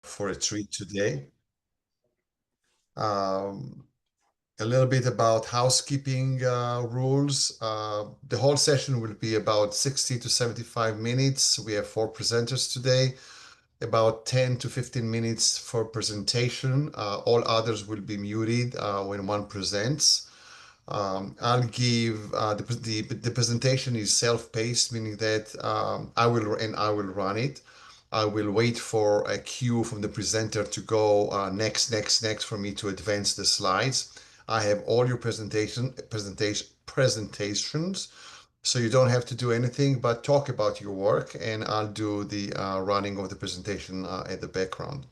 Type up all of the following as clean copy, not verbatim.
for a treat today. A little bit about housekeeping rules. The whole session will be about 60 to 75 minutes. We have 4 presenters today, about 10 to 15 minutes for presentation. All others will be muted when one presents. I'll give the presentation is self-paced, meaning that I will run it. I will wait for a cue from the presenter to go next for me to advance the slides. I have all your presentations, so you don't have to do anything but talk about your work, and I'll do the running of the presentation at the background.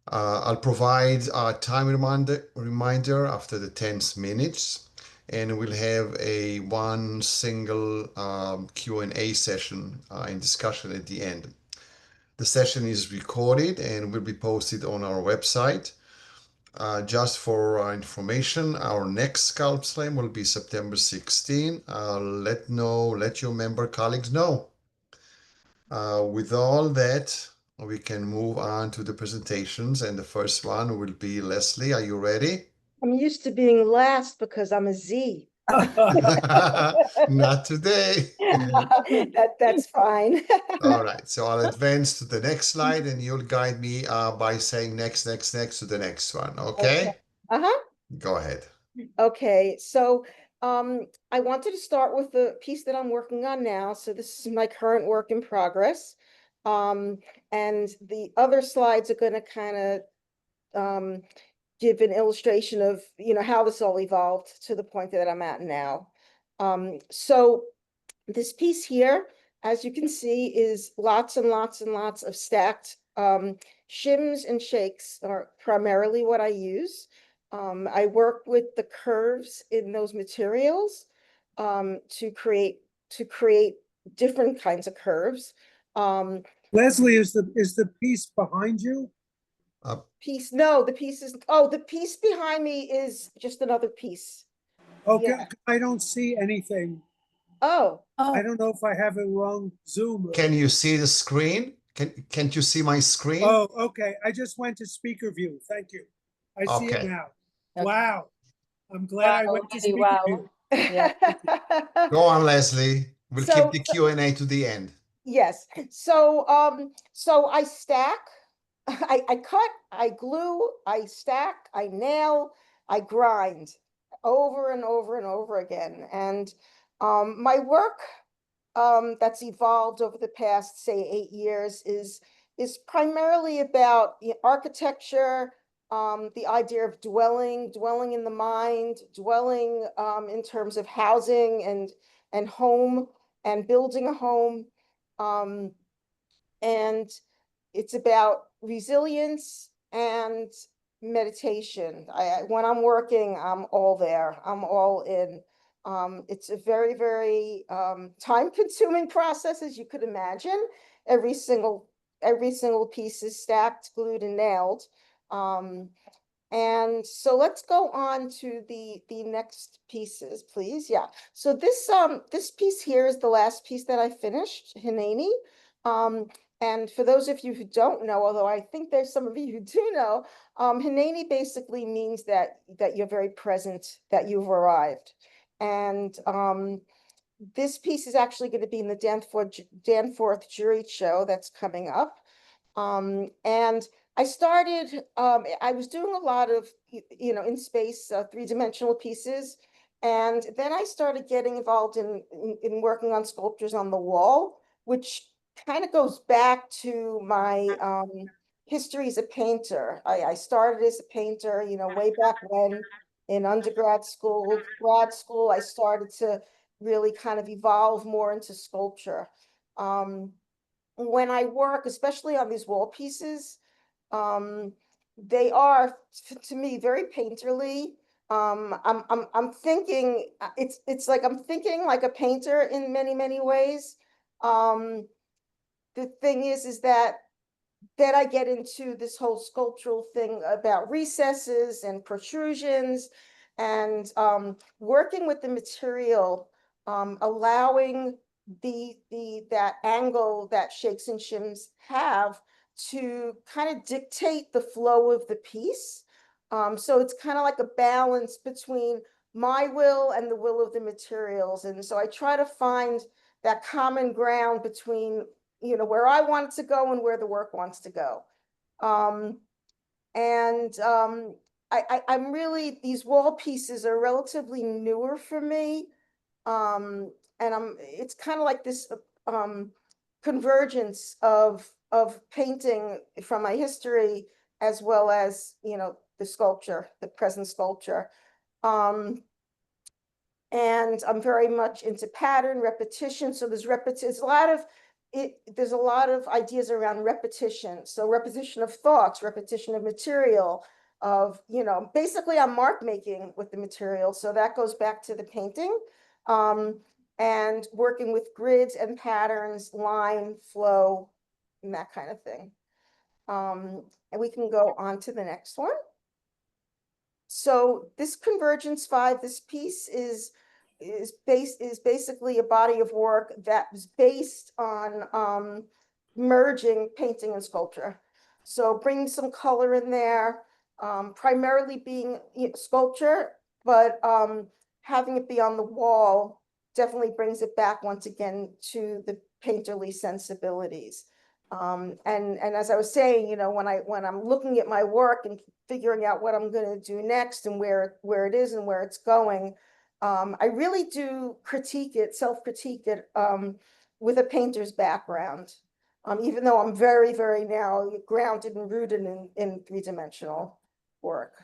I'll provide a time reminder after the 10 minutes, and we'll have a one single Q&A session and discussion at the end. The session is recorded and will be posted on our website. Just for information, our next SculpSlam will be September 16. Let your member colleagues know. With all that, we can move on to the presentations, and the first one will be Leslie. Are you ready? I'm used to being last because I'm a Z. Not today. That's fine. All right, so I'll advance to the next slide, and you'll guide me by saying next to the next one. Okay? Uh-huh. Go ahead. Okay, so I wanted to start with the piece that I'm working on now. So this is my current work in progress. And the other slides are going to kind of give an illustration of, how this all evolved to the point that I'm at now. So this piece here, as you can see, is lots and lots and lots of stacked shims and shakes are primarily what I use. I work with the curves in those materials to create different kinds of curves. Leslie, is the piece behind you? No, the piece behind me is just another piece. Okay, Yeah. I don't see anything. Oh. I don't know if I have it wrong Zoom. Can you see the screen? Can't you see my screen? Oh, okay. I just went to speaker view. Thank you. I see it now. Okay. Wow. I'm glad I went to speaker view. Yeah. Go on, Leslie. We'll keep the Q&A to the end. Yes. So I stack, I cut, I glue, I stack, I nail, I grind over and over and over again. And my work that's evolved over the past, say, 8 years is primarily about architecture, the idea of dwelling in the mind, dwelling in terms of housing and home and building a home. And it's about resilience and meditation. When I'm working, I'm all there. I'm all in. It's a very, very time-consuming process, as you could imagine. Every single piece is stacked, glued, and nailed. And so let's go on to the next pieces, please. Yeah. So this piece here is the last piece that I finished, Hineni. And for those of you who don't know, although I think there's some of you who do know, Hineni basically means that you're very present, that you've arrived. And this piece is actually going to be in the Danforth Jury Show that's coming up. And I started, I was doing a lot of, in space, 3-dimensional pieces. And then I started getting involved in working on sculptures on the wall, which kind of goes back to my history as a painter. I started as a painter, way back when in undergrad school, grad school, I started to really kind of evolve more into sculpture. When I work, especially on these wall pieces, they are, to me, very painterly. I'm thinking, it's like I'm thinking like a painter in many, many ways. The thing is that then I get into this whole sculptural thing about recesses and protrusions and working with the material, allowing that angle that shakes and shims have to kind of dictate the flow of the piece. So it's kind of like a balance between my will and the will of the materials. And so I try to find that common ground between, where I want it to go and where the work wants to go. I'm really, these wall pieces are relatively newer for me. And it's kind of like this convergence of painting from my history as well as, the sculpture, the present sculpture. And I'm very much into pattern repetition. So there's there's a lot of ideas around repetition. So repetition of thoughts, repetition of material, basically I'm mark making with the material. So that goes back to the painting. And working with grids and patterns, line, flow, and that kind of thing. And we can go on to the next one. So this Convergence 5, this piece is basically a body of work that was based on merging painting and sculpture. So bringing some color in there, primarily being sculpture, but having it be on the wall definitely brings it back once again to the painterly sensibilities. And as I was saying, when I'm looking at my work and figuring out what I'm going to do next and where it is and where it's going, I really do self-critique it with a painter's background, even though I'm very, very now grounded and rooted in three-dimensional work.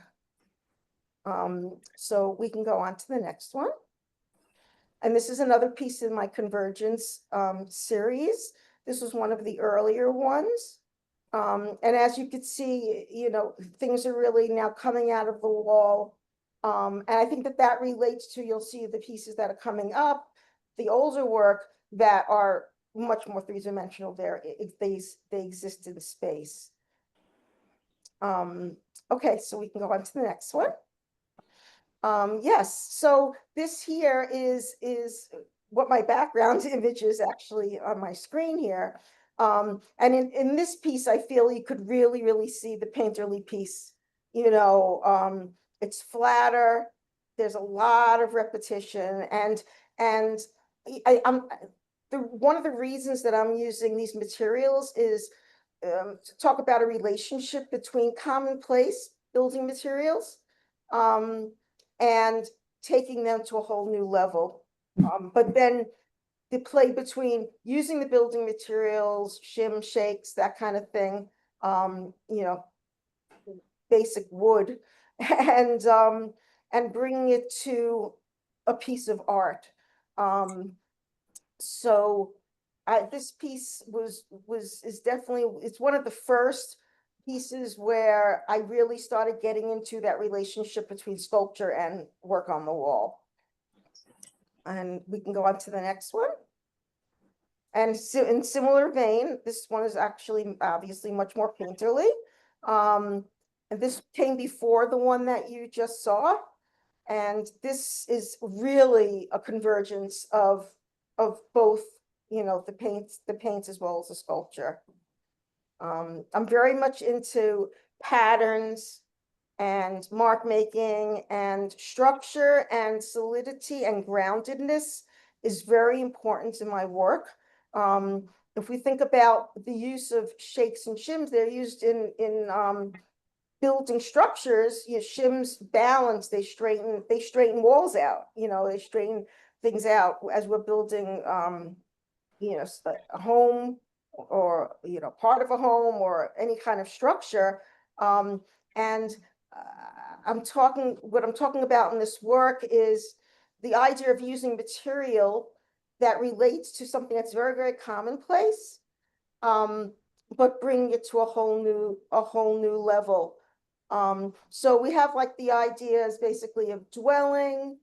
So we can go on to the next one. And this is another piece in my Convergence series. This was one of the earlier ones. And as you could see, things are really now coming out of the wall. And I think that relates to, you'll see the pieces that are coming up, the older work that are much more three-dimensional there. They exist in space. Okay, so we can go on to the next one. Yes, so this here is what my background image is actually on my screen here. And in this piece, I feel you could really, really see the painterly piece. It's flatter. There's a lot of repetition, and one of the reasons that I'm using these materials is to talk about a relationship between commonplace building materials and taking them to a whole new level. But then the play between using the building materials, shim, shakes, that kind of thing, basic wood, and bringing it to a piece of art. So this piece is definitely, it's one of the first pieces where I really started getting into that relationship between sculpture and work on the wall. And we can go on to the next one. And so in similar vein, this one is actually obviously much more painterly. And this came before the one that you just saw. And this is really a convergence of both, the paints as well as the sculpture. I'm very much into patterns and mark making, and structure and solidity and groundedness is very important in my work. If we think about the use of shakes and shims, they're used in building structures. Shims balance, they straighten walls out, they straighten things out as we're building a home, or part of a home, or any kind of structure. What I'm talking about in this work is the idea of using material that relates to something that's very, very commonplace, but bringing it to a whole new level. So we have like the ideas basically of dwelling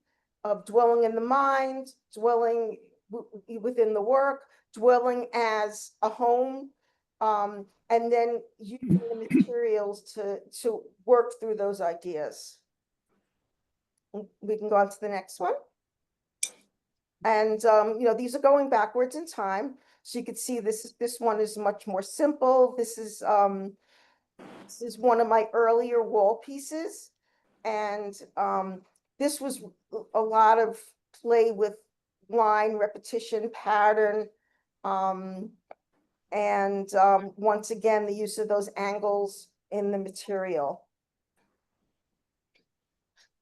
in the mind, dwelling within the work, dwelling as a home, and then using the materials to work through those ideas. We can go on to the next one. And these are going backwards in time. So you can see this one is much more simple. This is one of my earlier wall pieces. And this was a lot of play with line, repetition, pattern. And once again, the use of those angles in the material.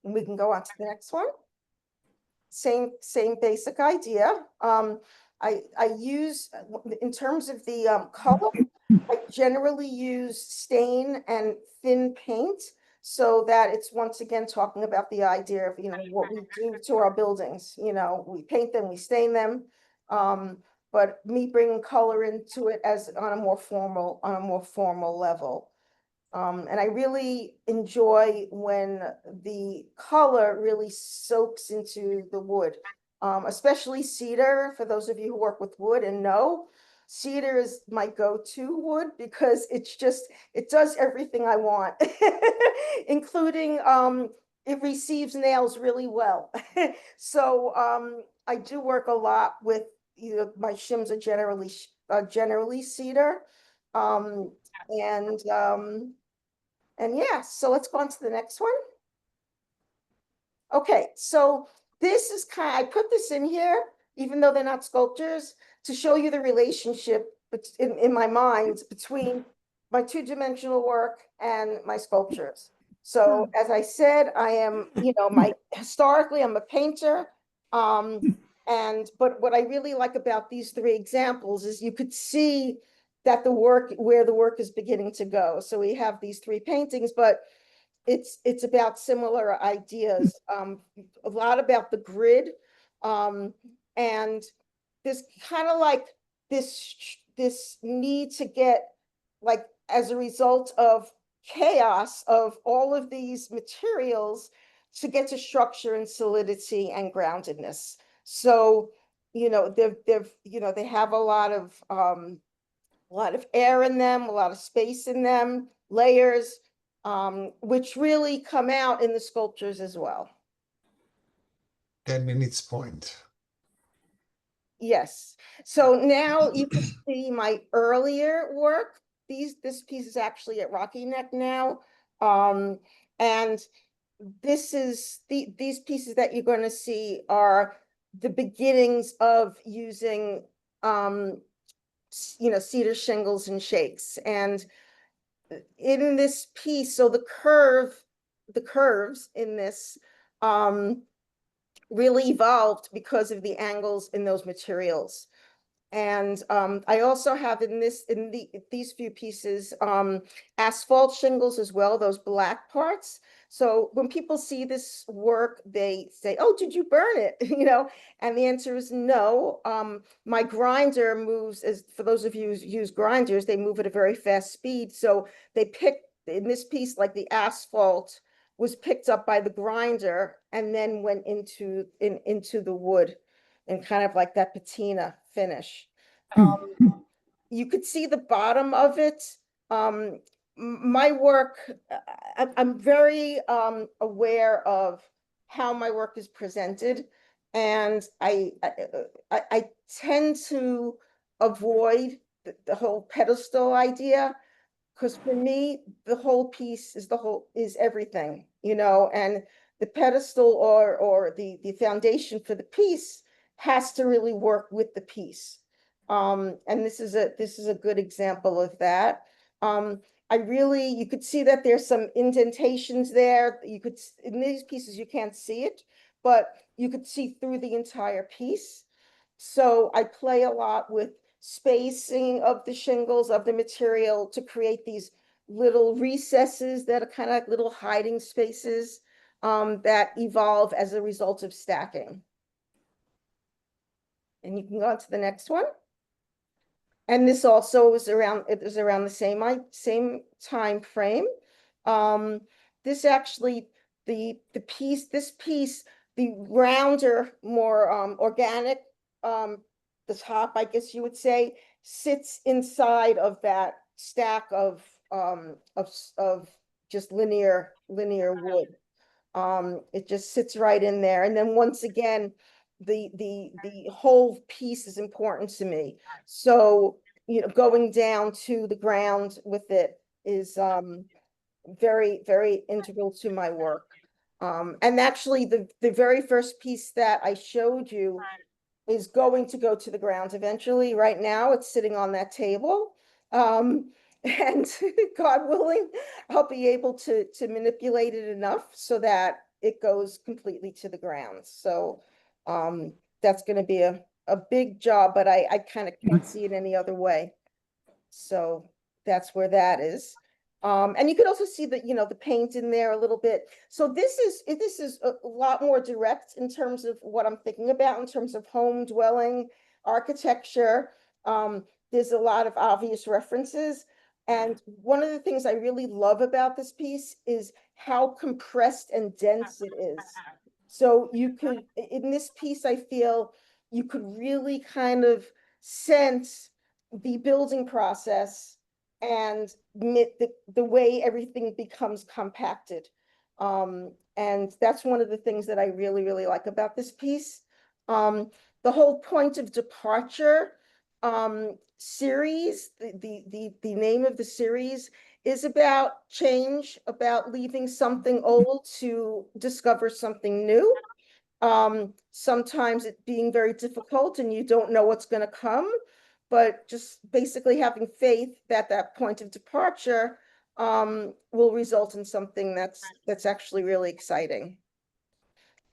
And we can go on to the next one. Same basic idea. I use, in terms of the color, I generally use stain and thin paint, so that it's once again talking about the idea of, what we do to our buildings. We paint them, we stain them. But me bringing color into it as on a more formal level. And I really enjoy when the color really soaks into the wood, especially cedar. For those of you who work with wood and know, cedar is my go-to wood because it does everything I want, including it receives nails really well. So I do work a lot with, my shims are generally cedar. Um, and yeah, so let's go on to the next one. Okay, so this is I put this in here, even though they're not sculptures, to show you the relationship in my mind between my two-dimensional work and my sculptures. So as I said, I am, historically, I'm a painter. But what I really like about these three examples is you could see that where the work is beginning to go. So we have these three paintings, but it's about similar ideas. A lot about the grid, and this kind of like this need to get, like, as a result of chaos of all of these materials, to get to structure and solidity and groundedness. So they have a lot of air in them, a lot of space in them, layers, which really come out in the sculptures as well. 10 minutes point. Yes. So now you can see my earlier work. This piece is actually at Rocky Neck now. And these pieces that you're going to see are the beginnings of using cedar shingles and shakes. And in this piece, so the curves in this really evolved because of the angles in those materials. And I also have these few pieces asphalt shingles as well, those black parts. So when people see this work, they say, "Oh, did you burn it?" And the answer is no. My grinder moves, as for those of you who use grinders, they move at a very fast speed. So they picked in this piece, like the asphalt was picked up by the grinder and then went into the wood, and kind of like that patina finish. You could see the bottom of it. My work, I'm very aware of how my work is presented, and I tend to avoid the whole pedestal idea, because for me, the whole piece is everything, and the pedestal or the foundation for the piece has to really work with the piece. And this is a good example of that. You could see that there's some indentations there. In these pieces, you can't see it, but you could see through the entire piece. So I play a lot with spacing of the shingles, of the material, to create these little recesses that are kind of like little hiding spaces that evolve as a result of stacking. And you can go on to the next one. And this also was around the same time frame. This actually, this piece, the rounder, more organic, the top, I guess you would say, sits inside of that stack of just linear wood. It just sits right in there. And then once again, the whole piece is important to me. So, going down to the ground with it is very, very integral to my work. And actually the very first piece that I showed you is going to go to the ground eventually. Right now, it's sitting on that table. And God willing, I'll be able to manipulate it enough so that it goes completely to the ground. So that's going to be a big job, but I kind of can't see it any other way. So that's where that is. And you could also see the, the paint in there a little bit. So this is a lot more direct in terms of what I'm thinking about in terms of home dwelling, architecture. There's a lot of obvious references. And one of the things I really love about this piece is how compressed and dense it is. So you could, in this piece, I feel you could really kind of sense the building process and the way everything becomes compacted. And that's one of the things that I really, really like about this piece. The whole point of departure series, the name of the series is about change, about leaving something old to discover something new. Sometimes it being very difficult and you don't know what's going to come, but just basically having faith that that point of departure will result in something that's actually really exciting.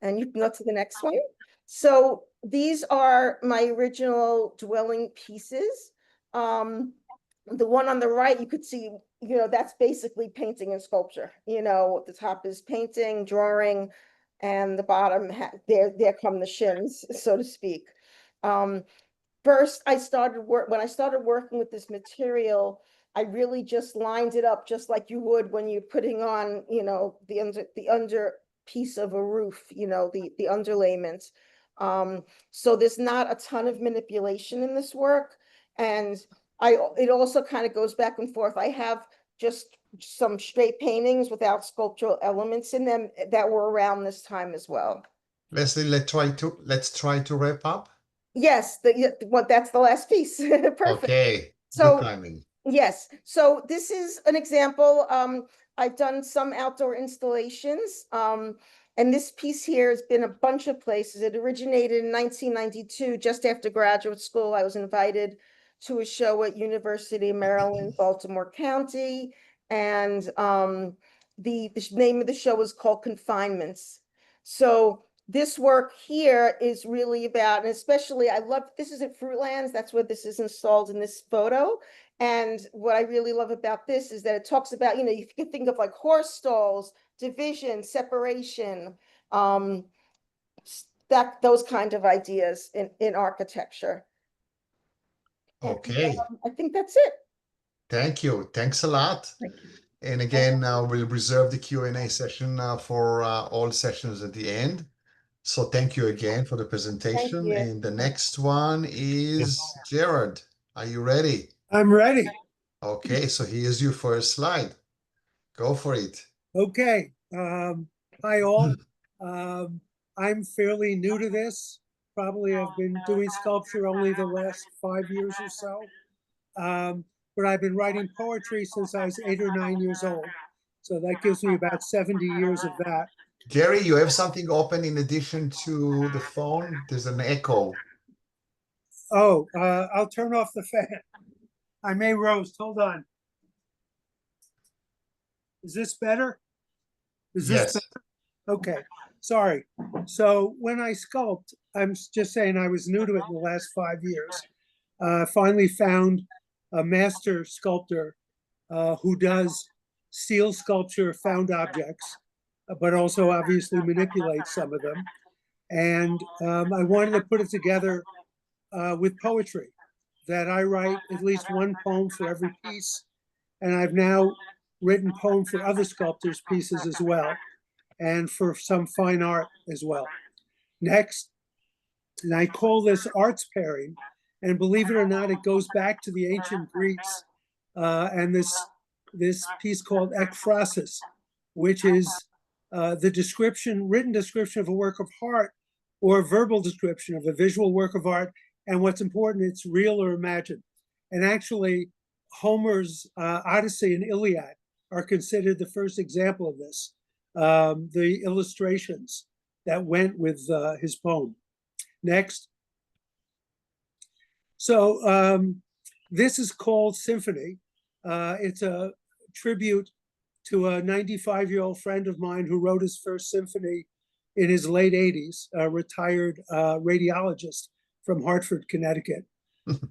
And you can go to the next one. So these are my original dwelling pieces. The one on the right, you could see, that's basically painting and sculpture. The top is painting, drawing, and the bottom, there come the shins, so to speak. First, when I started working with this material, I really just lined it up just like you would when you're putting on, the under piece of a roof, the underlayment. So there's not a ton of manipulation in this work. And it also kind of goes back and forth. I have just some straight paintings without sculptural elements in them that were around this time as well. Leslie, let's try to wrap up. Yes, that's the last piece. Perfect. Okay, good So timing. yes, so this is an example. I've done some outdoor installations. And this piece here has been a bunch of places. It originated in 1992, just after graduate school. I was invited to a show at University of Maryland, Baltimore County. And the name of the show was called Confinements. So this work here is really about, and especially this is at Fruitlands. That's where this is installed in this photo. And what I really love about this is that it talks about, you can think of like horse stalls, division, separation, those kind of ideas in architecture. Okay, And, I think that's it. thank you. Thanks a lot. Thank you. And again, we'll reserve the Q&A session for all sessions at the end. So thank you again for the presentation. you. And the next one is Jared. Are you ready? I'm ready. Okay, so here's your first slide. Go for it. Okay. Hi all. I'm fairly new to this. Probably have been doing sculpture only the last 5 years or so. But I've been writing poetry since I was 8 or 9 years old. So that gives me about 70 years of that. Jerry, you have something open in addition to the phone? There's an echo. Oh, I'll turn off the fan. I may roast. Hold on. Is this better? Is this Yes. better? Okay. Sorry. So when I sculpt, I'm just saying I was new to it in the last 5 years. Finally found a master sculptor who does steel sculpture, found objects, but also obviously manipulates some of them. And I wanted to put it together with poetry, that I write at least one poem for every piece. And I've now written poem for other sculptors' pieces as well, and for some fine art as well. Next, and I call this arts pairing. And believe it or not, it goes back to the ancient Greeks and this piece called ekphrasis, which is the written description of a work of art or a verbal description of a visual work of art. And what's important, it's real or imagined. And actually, Homer's Odyssey and Iliad are considered the first example of this, the illustrations that went with his poem. Next. So this is called Symphony. It's a tribute to a 95-year-old friend of mine who wrote his first symphony in his late 80s, a retired radiologist from Hartford, Connecticut.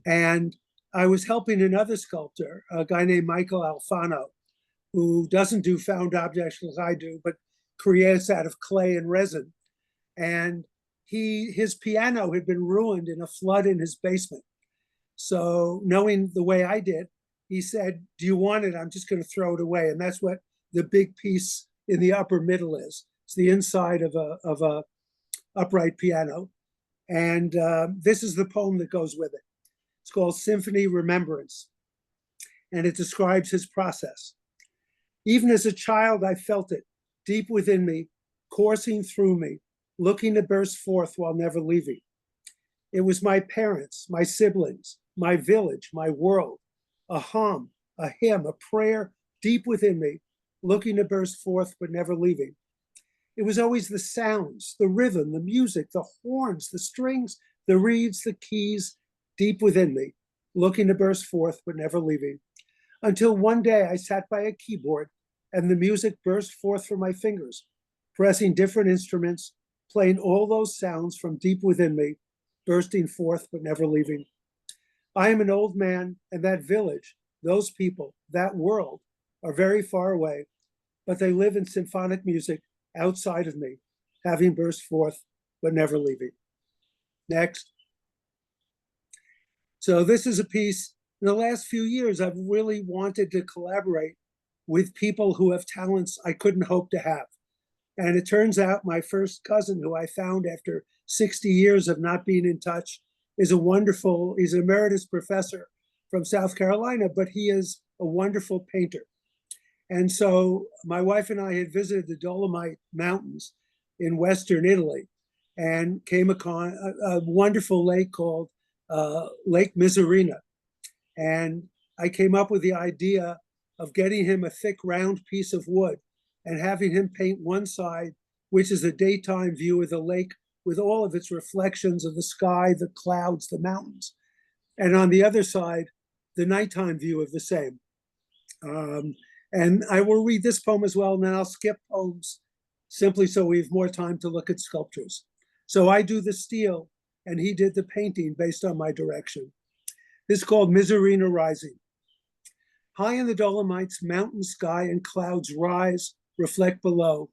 And I was helping another sculptor, a guy named Michael Alfano, who doesn't do found objects as I do, but creates out of clay and resin. And his piano had been ruined in a flood in his basement. So knowing the way I did, he said, "Do you want it? I'm just going to throw it away." And that's what the big piece in the upper middle is. It's the inside of a upright piano. And this is the poem that goes with it. It's called Symphony Remembrance. And it describes his process. Even as a child, I felt it deep within me, coursing through me, looking to burst forth while never leaving. It was my parents, my siblings, my village, my world, a hum, a hymn, a prayer deep within me, looking to burst forth but never leaving. It was always the sounds, the rhythm, the music, the horns, the strings, the reeds, the keys, deep within me, looking to burst forth but never leaving. Until one day I sat by a keyboard and the music burst forth from my fingers, pressing different instruments, playing all those sounds from deep within me, bursting forth but never leaving. I am an old man, and that village, those people, that world are very far away, but they live in symphonic music outside of me, having burst forth but never leaving. Next. So this is a piece. In the last few years, I've really wanted to collaborate with people who have talents I couldn't hope to have. And it turns out my first cousin, who I found after 60 years of not being in touch, he's an emeritus professor from South Carolina, but he is a wonderful painter. And so my wife and I had visited the Dolomite Mountains in Western Italy and came upon a wonderful lake called Lake Misurina. And I came up with the idea of getting him a thick round piece of wood and having him paint one side, which is a daytime view of the lake with all of its reflections of the sky, the clouds, the mountains. And on the other side, the nighttime view of the same. And I will read this poem as well, and then I'll skip poems simply so we have more time to look at sculptures. So I do the steel, and he did the painting based on my direction. This is called Misurina Rising. High in the Dolomites, mountain sky and clouds rise, reflect below.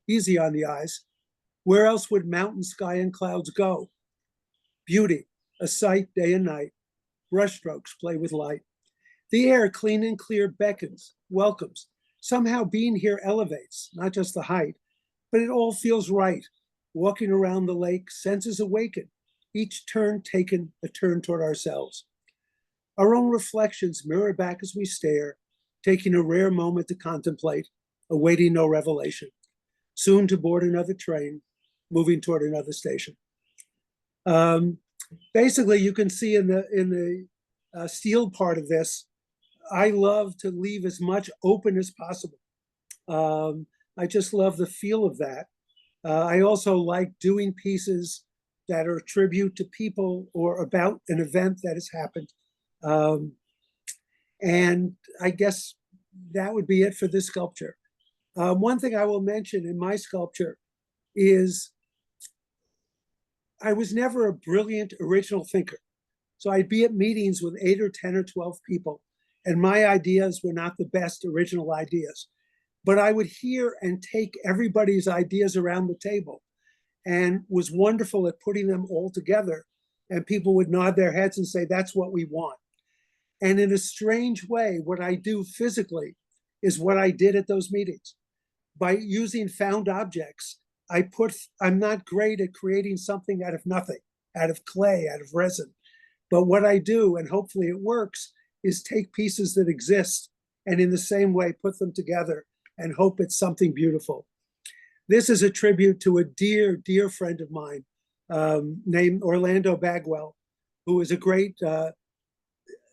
Easy on the eyes. Where else would mountain sky and clouds go? Beauty, a sight day and night. Brushstrokes play with light. The air, clean and clear, beckons, welcomes. Somehow being here elevates, not just the height, but it all feels right. Walking around the lake, senses awaken, each turn taken a turn toward ourselves. Our own reflections mirror back as we stare, taking a rare moment to contemplate, awaiting no revelation. Soon to board another train, moving toward another station. Basically, you can see in the steel part of this, I love to leave as much open as possible. I just love the feel of that. I also like doing pieces that are a tribute to people or about an event that has happened. And I guess that would be it for this sculpture. One thing I will mention in my sculpture is I was never a brilliant original thinker. So I'd be at meetings with 8 or 10 or 12 people, and my ideas were not the best original ideas. But I would hear and take everybody's ideas around the table and was wonderful at putting them all together. And people would nod their heads and say, that's what we want. And in a strange way, what I do physically is what I did at those meetings. By using found objects, I'm not great at creating something out of nothing, out of clay, out of resin. But what I do, and hopefully it works, is take pieces that exist and in the same way put them together and hope it's something beautiful. This is a tribute to a dear, dear friend of mine, named Orlando Bagwell, who is a great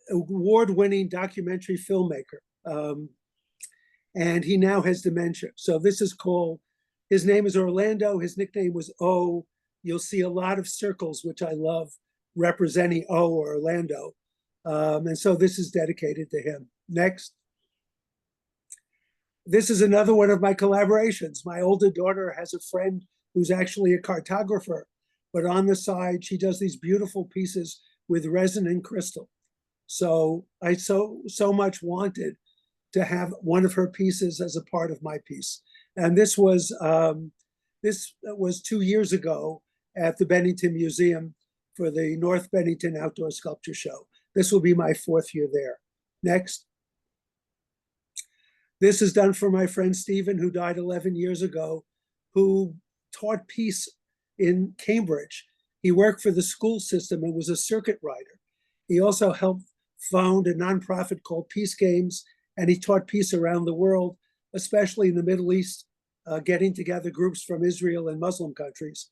award-winning documentary filmmaker. And he now has dementia. So this is called, his name is Orlando. His nickname was O. You'll see a lot of circles, which I love, representing O or Orlando. And so this is dedicated to him. Next. This is another one of my collaborations. My older daughter has a friend who's actually a cartographer, but on the side, she does these beautiful pieces with resin and crystal. So I so much wanted to have one of her pieces as a part of my piece. And this was 2 years ago at the Bennington Museum for the North Bennington Outdoor Sculpture Show. This will be my 4th year there. Next. This is done for my friend Stephen, who died 11 years ago, who taught peace in Cambridge. He worked for the school system and was a circuit rider. He also helped found a nonprofit called Peace Games, and he taught peace around the world, especially in the Middle East, getting together groups from Israel and Muslim countries.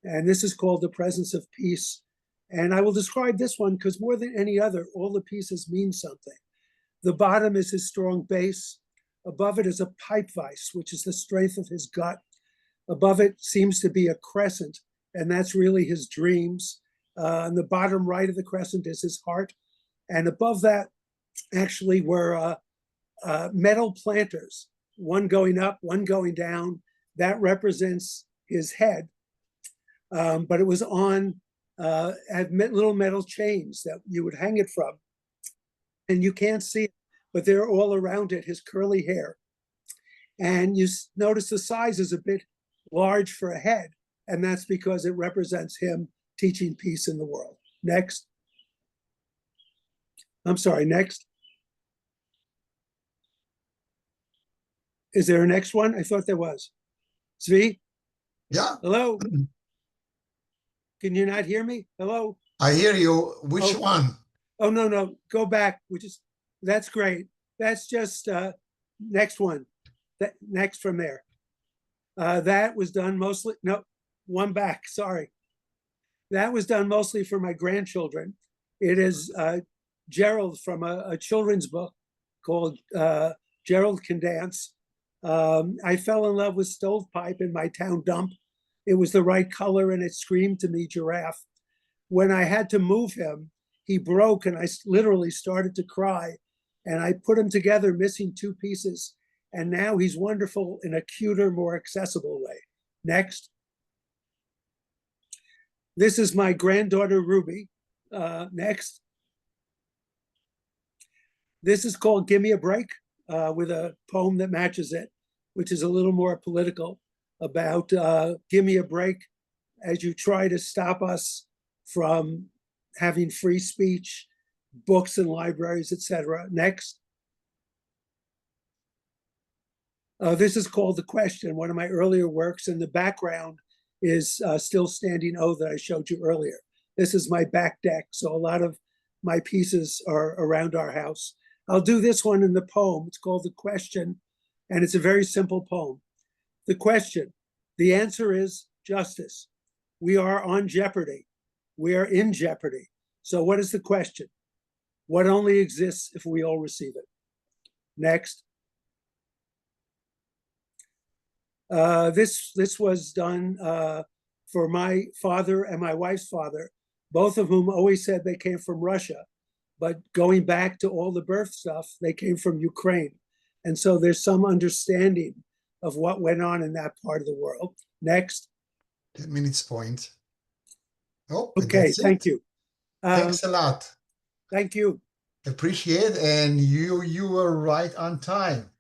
And this is called The Presence of Peace. And I will describe this one because more than any other, all the pieces mean something. The bottom is his strong base. Above it is a pipe vise, which is the strength of his gut. Above it seems to be a crescent, and that's really his dreams. On the bottom right of the crescent is his heart. And above that actually were metal planters, one going up, one going down. That represents his head. But it was on had little metal chains that you would hang it from. And you can't see it, but they're all around it, his curly hair. And you notice the size is a bit large for a head, and that's because it represents him teaching peace in the world. Next. I'm sorry, next. Is there a next one? I thought there was. Zvi? Yeah. Hello? Can you not hear me? Hello? I hear you. Which one? Oh, no, go back. That's great. That's just next one. Next from there. That was done mostly, no, one back, sorry. That was done mostly for my grandchildren. It is Gerald from a children's book called Gerald Can Dance. I fell in love with stovepipe in my town dump. It was the right color and it screamed to me giraffe. When I had to move him, he broke and I literally started to cry. And I put him together, missing 2 pieces. And now he's wonderful in a cuter, more accessible way. Next. This is my granddaughter, Ruby. Next. This is called Give Me a Break, with a poem that matches it, which is a little more political, about give me a break as you try to stop us from having free speech, books and libraries, etc. Next. This is called The Question, one of my earlier works, and the background is Still Standing O that I showed you earlier. This is my back deck, so a lot of my pieces are around our house. I'll do this one in the poem. It's called The Question, and it's a very simple poem. The question, the answer is justice. We are on jeopardy. We are in jeopardy. So what is the question? What only exists if we all receive it? Next. This was done for my father and my wife's father, both of whom always said they came from Russia. But going back to all the birth stuff, they came from Ukraine. And so there's some understanding of what went on in that part of the world. Next. 10 minutes point. Oh, okay, thank you. Thanks a lot. Thank you. Appreciate, and you were right on time.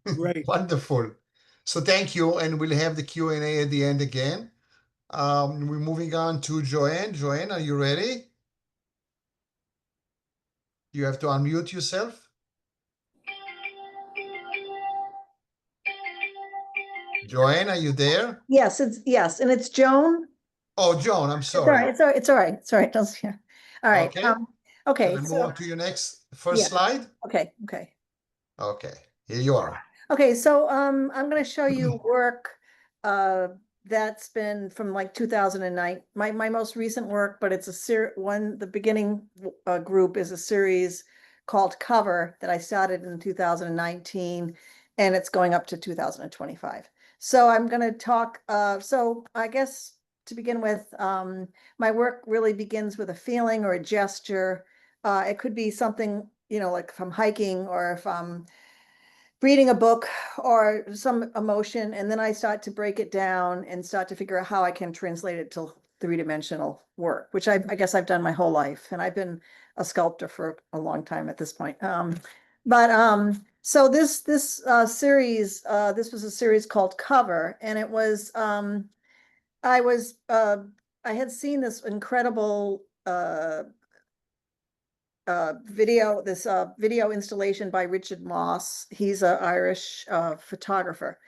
Great. Wonderful. So thank you, and we'll have the Q&A at the end again. We're moving on to Joanne. Joanne, are you ready? You have to unmute yourself. Joanne, are you there? Yes, and it's Joan. Oh, Joan, I'm sorry. It's all right. It's all right. It's all right. Yeah. All right. Okay. Okay. Can I move on to your first slide? Okay. Okay. Here you are. Okay. So I'm going to show you work that's been from like 2009, my most recent work, but it's the beginning group is a series called Cover that I started in 2019, and it's going up to 2025. So I'm going to talk, so I guess to begin with, my work really begins with a feeling or a gesture. It could be something, like if I'm hiking or if I'm reading a book or some emotion, and then I start to break it down and start to figure out how I can translate it to three-dimensional work, which I guess I've done my whole life, and I've been a sculptor for a long time at this point. So this series, this was a series called Cover, and it was I was I had seen this incredible video installation by Richard Moss. He's an Irish photographer.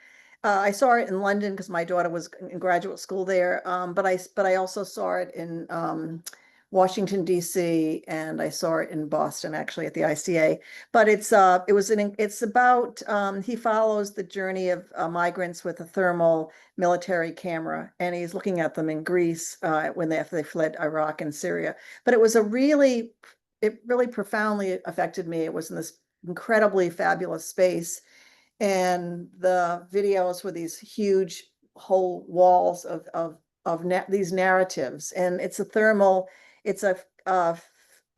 I saw it in London because my daughter was in graduate school there. But I also saw it in Washington, D.C., and I saw it in Boston, actually, at the ICA. But it's about he follows the journey of migrants with a thermal military camera, and he's looking at them in Greece after they fled Iraq and Syria. But it really profoundly affected me. It was in this incredibly fabulous space, and the videos were these huge whole walls of these narratives. And it's a thermal. It's a I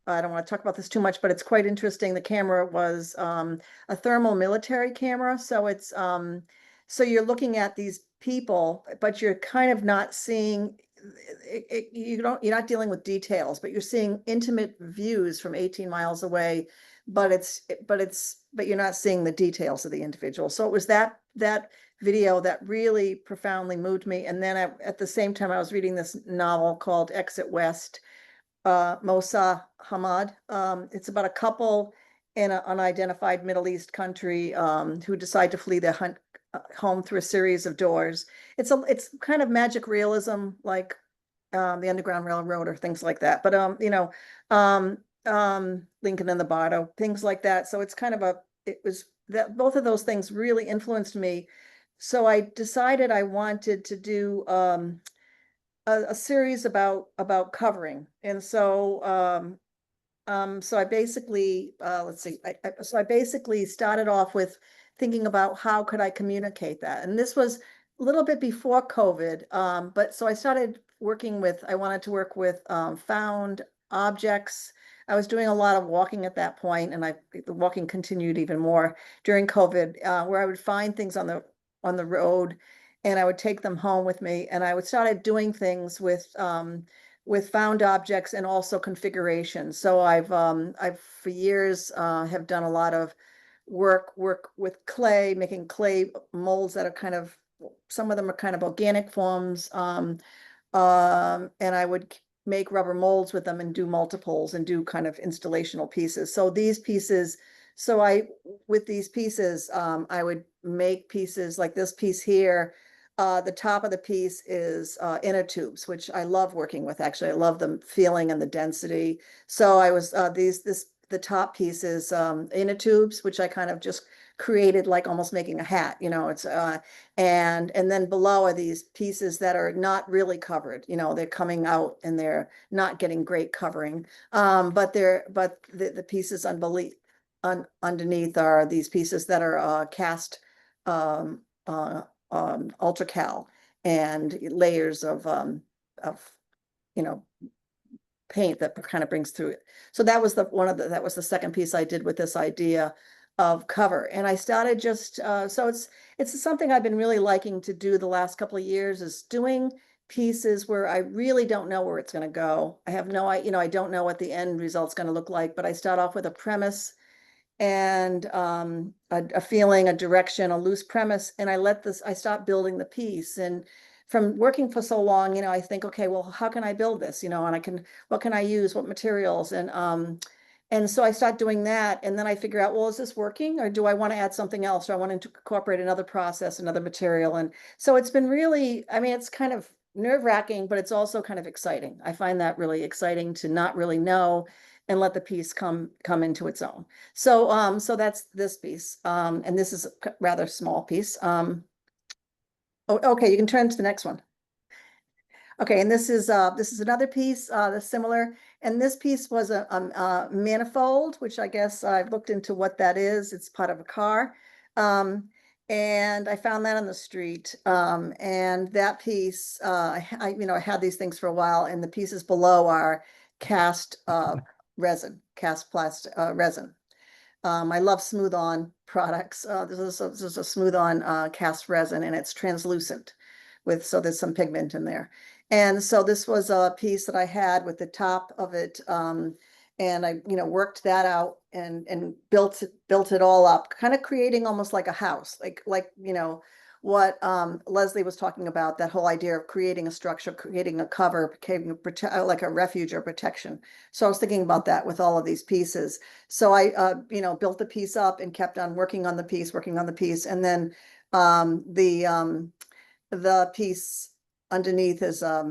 don't want to talk about this too much, but it's quite interesting. The camera was a thermal military camera, so it's so you're looking at these people, but you're kind of not seeing you're not dealing with details, but you're seeing intimate views from 18 miles away, but you're not seeing the details of the individual. So it was that video that really profoundly moved me. And then at the same time, I was reading this novel called Exit West, Mosa Hamad. It's about a couple in an unidentified Middle East country who decide to flee their home through a series of doors. It's kind of magic realism, like the Underground Railroad or things like that. But Lincoln and the Bardo, things like that. So it's kind of it was that both of those things really influenced me. So I decided I wanted to do a series about covering. And so so I basically let's see, so I basically started off with thinking about how could I communicate that. And this was a little bit before COVID, but so I started I wanted to work with found objects. I was doing a lot of walking at that point, and the walking continued even more during COVID, where I would find things on the road, and I would take them home with me, and I would started doing things with found objects and also configuration. So I've for years have done a lot of work with clay, making clay molds that are some of them are kind of organic forms. And I would make rubber molds with them and do multiples and do kind of installational pieces. So with these pieces, I would make pieces like this piece here. The top of the piece is inner tubes, which I love working with. Actually, I love the feeling and the density. So I was the top piece is inner tubes, which I kind of just created like almost making a hat. It's and then below are these pieces that are not really covered. They're coming out and they're not getting great covering. But the pieces underneath are these pieces that are cast ultracal and layers of paint that kind of brings through it. So that was that was the second piece I did with this idea of cover. And I started just so it's something I've been really liking to do the last couple of years, is doing pieces where I really don't know where it's going to go. I have no, I don't know what the end result's going to look like, but I start off with a premise and a feeling, a direction, a loose premise, and I stop building the piece. And from working for so long, I think, okay, well, how can I build this? And what can I use, what materials? And so I start doing that, and then I figure out, well, is this working, or do I want to add something else, or I want to incorporate another process, another material? And so it's been really, it's kind of nerve-wracking, but it's also kind of exciting. I find that really exciting to not really know and let the piece come into its own. So so that's this piece, and this is a rather small piece. Oh, okay, you can turn to the next one. Okay, and this is another piece that's similar, and this piece was a manifold, which I guess I've looked into what that is. It's part of a car. And I found that on the street. And that piece, I had these things for a while, and the pieces below are cast resin, cast plastic resin. I love smooth on products. This is a smooth on cast resin, and it's translucent so there's some pigment in there. And so this was a piece that I had with the top of it. And I, worked that out and built it all up, kind of creating almost like a house, like, what Leslie was talking about, that whole idea of creating a structure, creating a cover, like a refuge or protection. So I was thinking about that with all of these pieces. So I, built the piece up and kept on working on the piece, and then the piece underneath is I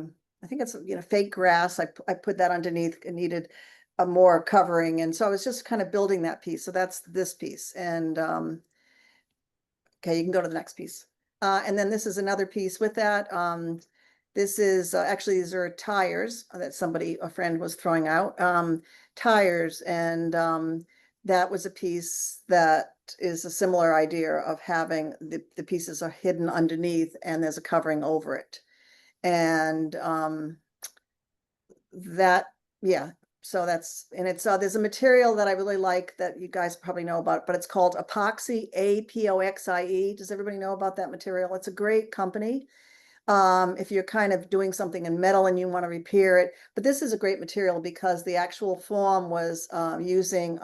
think it's fake grass. I put that underneath. It needed a more covering, and so I was just kind of building that piece. So that's this piece, and okay, you can go to the next piece. And then this is another piece with that. This is actually, these are tires that a friend was throwing out. Tires, and that was a piece that is a similar idea of having the pieces are hidden underneath and there's a covering over it. And that, yeah, so there's a material that I really like that you guys probably know about, but it's called epoxy, APOXIE. Does everybody know about that material? It's a great company. If you're kind of doing something in metal and you want to repair it, but this is a great material because the actual form was using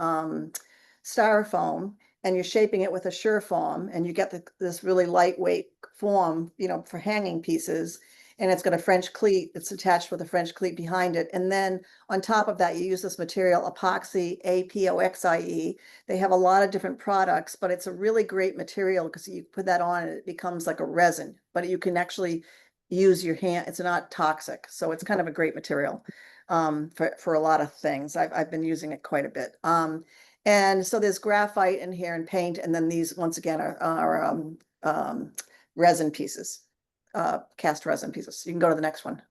styrofoam, and you're shaping it with a Surform, and you get this really lightweight form, for hanging pieces. And it's got a French cleat. It's attached with a French cleat behind it. And then on top of that, you use this material, epoxy, APOXIE. They have a lot of different products, but it's a really great material because you put that on and it becomes like a resin, but you can actually use your hand. It's not toxic. So it's kind of a great material for a lot of things. I've been using it quite a bit. And so there's graphite in here and paint, and then these once again are resin pieces, cast resin pieces. You can go to the next one.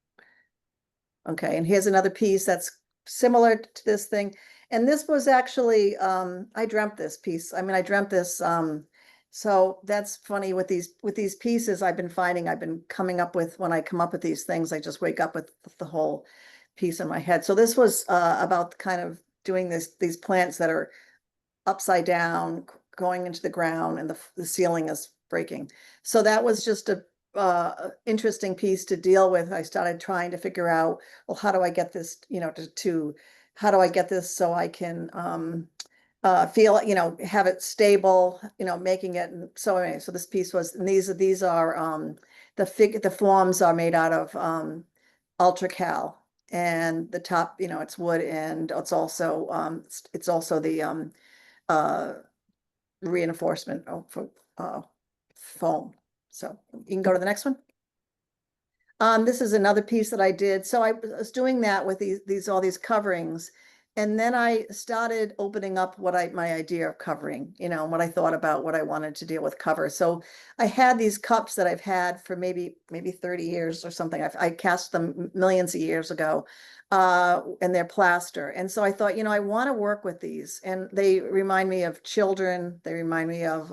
Okay, and here's another piece that's similar to this thing. And this was actually, I dreamt this piece. I mean, I dreamt this. So that's funny with these pieces I've been coming up with, when I come up with these things, I just wake up with the whole piece in my head. So this was about kind of doing these plants that are upside down, going into the ground, and the ceiling is breaking. So that was just a interesting piece to deal with. I started trying to figure out, well, how do I get this, how do I get this so I can feel, have it stable, making it. And so anyway, so this piece was, and these are the forms are made out of ultracal, and the top, it's wood, and it's also the reinforcement for foam. So you can go to the next one. This is another piece that I did. So I was doing that with all these coverings. And then I started opening up my idea of covering, what I thought about what I wanted to deal with cover. So I had these cups that I've had for maybe 30 years or something. I cast them millions of years ago, and they're plaster. And so I thought, I want to work with these, and they remind me of children. They remind me of,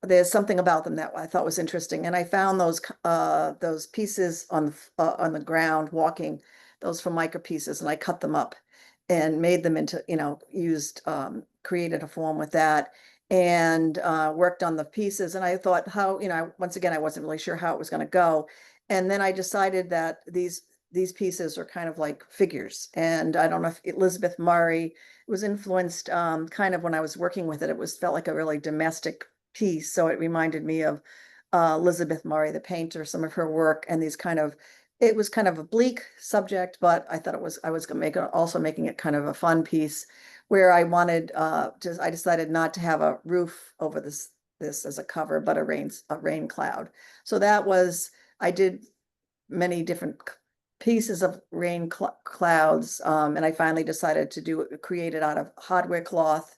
there's something about them that I thought was interesting. And I found those pieces on the ground walking, those Formica pieces, and I cut them up and made them into, created a form with that, and worked on the pieces. And I thought how, once again, I wasn't really sure how it was going to go. And then I decided that these pieces are kind of like figures. And I don't know if Elizabeth Murray was influenced kind of when I was working with it. Felt like a really domestic piece. So it reminded me of Elizabeth Murray, the painter, some of her work, and it was kind of a bleak subject, but I thought I was going to also making it kind of a fun piece, where I wanted I decided not to have a roof over this as a cover, but a rain cloud. So I did many different pieces of rain clouds, and I finally decided to create it out of hardware cloth.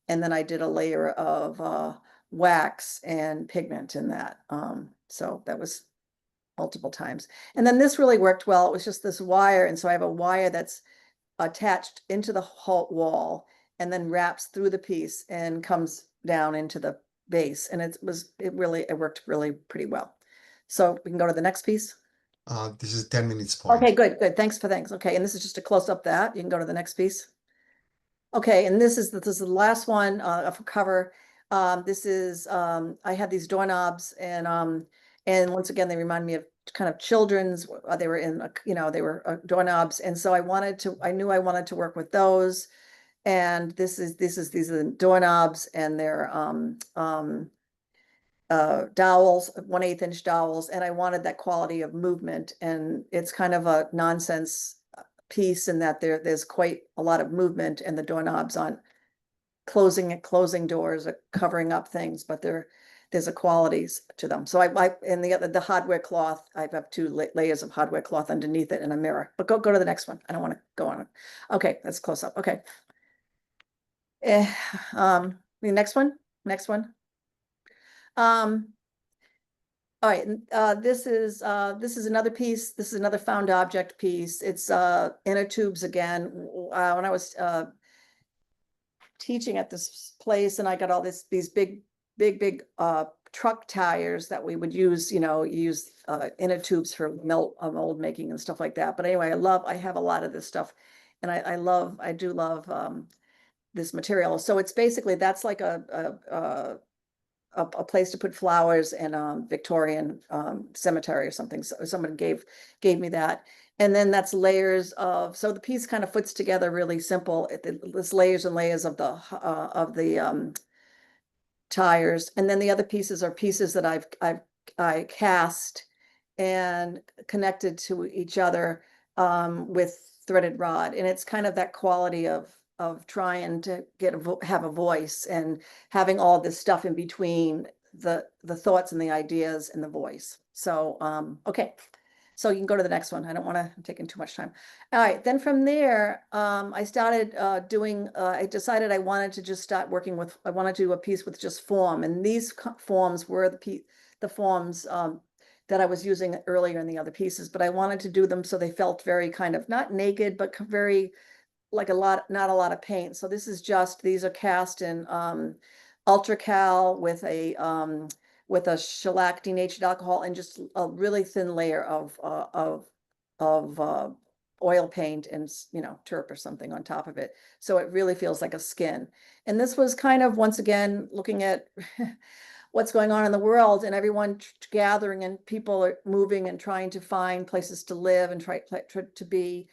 And then I did a layer of wax and pigment in that. So that was multiple times. And then this really worked well. It was just this wire. And so I have a wire that's attached into the whole wall and then wraps through the piece and comes down into the base. And it worked really pretty well. So we can go to the next piece. This is 10 minutes point. Okay, good. Thanks. Okay, and this is just a close up that. You can go to the next piece. Okay, and this is the last one for cover. This is I had these doorknobs, and once again they remind me of kind of children's. They were in they were doorknobs, and so I knew I wanted to work with those. And these are the doorknobs, and they're dowels, 1/8 inch dowels, and I wanted that quality of movement. And it's kind of a nonsense piece in that there's quite a lot of movement, and the doorknobs aren't closing doors or covering up things, but there's a qualities to them. So I and the hardware cloth, I have 2 layers of hardware cloth underneath it and a mirror. But go to the next one. I don't want to go on it. Okay, that's close up. Okay. The next one. All right, this is another piece. This is another found object piece. It's inner tubes again. When I was teaching at this place, and I got all these big truck tires that we would use, use inner tubes for mold making and stuff like that. But anyway, I have a lot of this stuff, and I do love this material. So it's basically, that's like a place to put flowers in a Victorian cemetery or something. So someone gave me that. And then that's layers of, so the piece kind of fits together really simple. It's layers and layers of the tires. And then the other pieces are pieces that I cast and connected to each other with threaded rod. And it's kind of that quality of trying to have a voice and having all this stuff in between the thoughts and the ideas and the voice. So, okay. So you can go to the next one. I'm taking too much time. All right. Then from there, I started I decided I wanted to just start working with, I wanted to do a piece with just form. And these forms were the forms that I was using earlier in the other pieces, but I wanted to do them so they felt very kind of not naked, but very like not a lot of paint. So these are cast in ultracal with a shellac denatured alcohol and just a really thin layer of oil paint and turp or something on top of it. So it really feels like a skin. And this was kind of, once again, looking at what's going on in the world, and everyone gathering, and people are moving and trying to find places to live and try to be.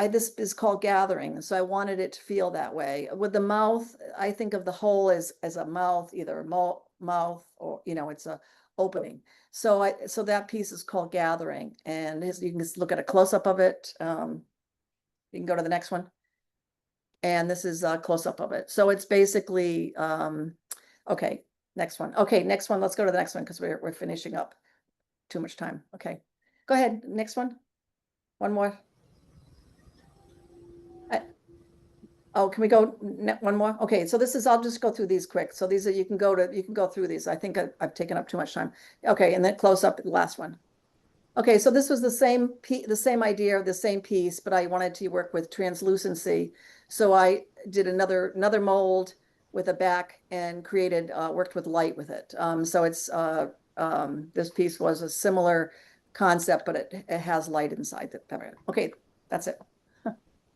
This is called gathering, so I wanted it to feel that way. With the mouth, I think of the whole as a mouth, either a mouth or it's a opening. So that piece is called gathering, and you can just look at a close up of it. You can go to the next one, and this is a close up of it. So it's basically okay. Next one. Okay, next one. Let's go to the next one because we're finishing up. Too much time. Okay, go ahead. Next one. One more. Oh, can we go one more? Okay, so I'll just go through these quick. So these are, you can go through these. I think I've taken up too much time. Okay, and then close up the last one. Okay, so this was the same idea of the same piece, but I wanted to work with translucency. So I did another mold with a back and worked with light with it. So it's, this piece was a similar concept, but it has light inside it. Okay, that's it.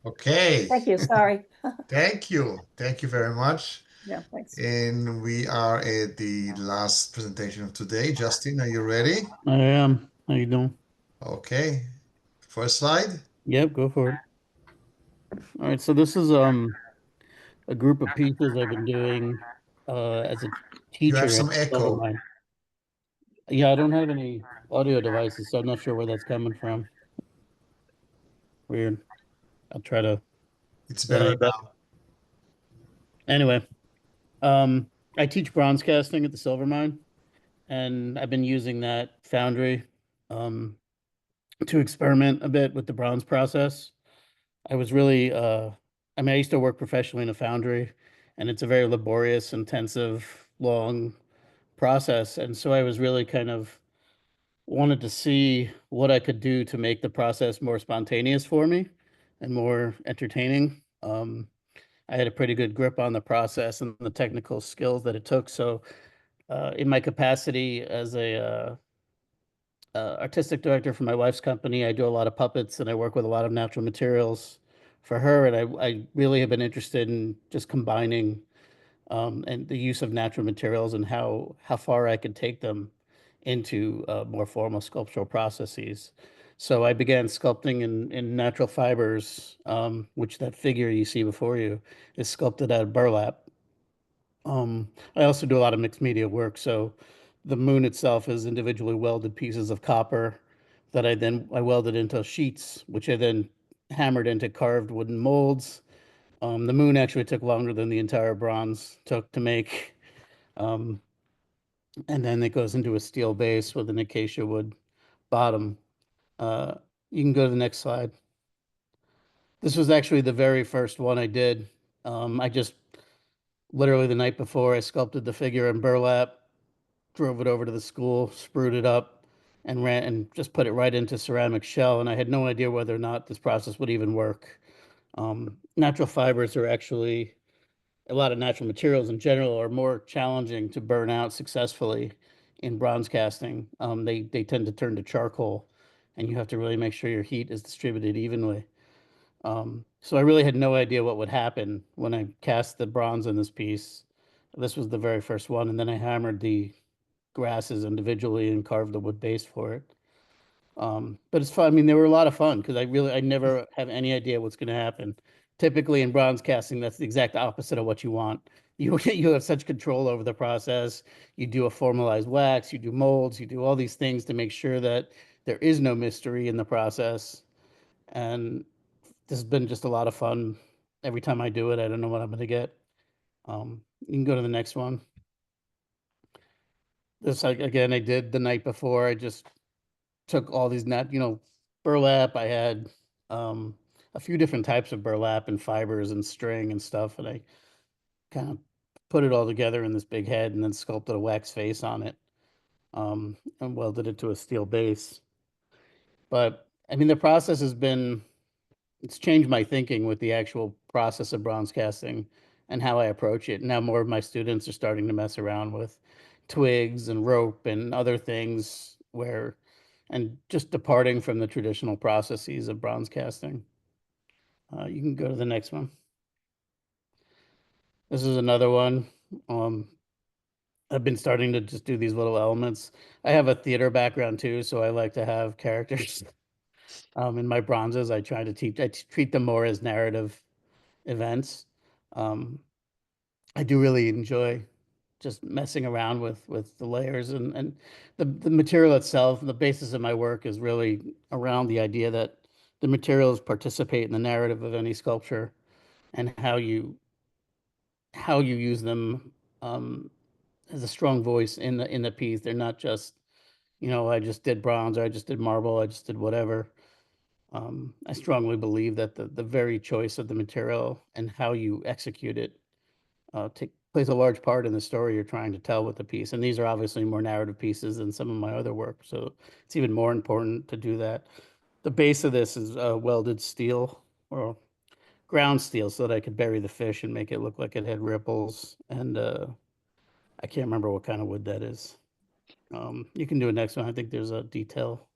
Okay. Thank you. Sorry. Thank you. Thank you very much. Yeah, thanks. And we are at the last presentation of today. Justin, are you ready? I am. How you doing? Okay. First slide. Yep, go for it. All right, so this is a group of pieces I've been doing as a teacher. You have some at echo. Silvermine. Yeah, I don't have any audio devices, so I'm not sure where that's coming from. Weird. I'll try to. It's better now. Anyway, I teach bronze casting at the Silvermine, and I've been using that foundry to experiment a bit with the bronze process. I was really, I used to work professionally in a foundry, and it's a very laborious, intensive long process. And so I was really kind of wanted to see what I could do to make the process more spontaneous for me and more entertaining. I had a pretty good grip on the process and the technical skills that it took. So, in my capacity as a artistic director for my wife's company, I do a lot of puppets and I work with a lot of natural materials for her. And I really have been interested in just combining and the use of natural materials and how far I could take them into more formal sculptural processes. So I began sculpting in natural fibers, which that figure you see before you is sculpted out of burlap. I also do a lot of mixed media work. So the moon itself is individually welded pieces of copper that I welded into sheets, which I then hammered into carved wooden molds. The moon actually took longer than the entire bronze took to make. Um, and then it goes into a steel base with an acacia wood bottom. Uh, you can go to the next slide. This was actually the very first one I did. I just literally the night before I sculpted the figure in burlap, drove it over to the school, sprued it up, and ran and just put it right into ceramic shell. And I had no idea whether or not this process would even work. Natural fibers are actually a lot of natural materials in general are more challenging to burn out successfully in bronze casting. They tend to turn to charcoal, and you have to really make sure your heat is distributed evenly. So I really had no idea what would happen when I cast the bronze in this piece. This was the very first one, and then I hammered the grasses individually and carved the wood base for it. But it's fun. I mean, they were a lot of fun because I never have any idea what's going to happen. Typically in bronze casting, that's the exact opposite of what you want. You have such control over the process. You do a formalized wax, you do molds, you do all these things to make sure that there is no mystery in the process. And this has been just a lot of fun. Every time I do it, I don't know what I'm going to get. You can go to the next one. This again, I did the night before. I just took all these burlap. I had a few different types of burlap and fibers and string and stuff, and I kind of put it all together in this big head and then sculpted a wax face on it, and welded it to a steel base. But I mean, the process has been it's changed my thinking with the actual process of bronze casting and how I approach it. Now more of my students are starting to mess around with twigs and rope and other things where and just departing from the traditional processes of bronze casting. You can go to the next one. This is another one. Um, I've been starting to just do these little elements. I have a theater background too, so I like to have characters. In my bronzes, I treat them more as narrative events. Um, I do really enjoy just messing around with the layers and the material itself. The basis of my work is really around the idea that the materials participate in the narrative of any sculpture and how you use them as a strong voice in the piece. They're not just, I just did bronze or I just did marble, I just did whatever. I strongly believe that the very choice of the material and how you execute it plays a large part in the story you're trying to tell with the piece. And these are obviously more narrative pieces than some of my other work, so it's even more important to do that. The base of this is welded steel or ground steel so that I could bury the fish and make it look like it had ripples. And I can't remember what kind of wood that is. You can do a next one. I think there's a detail.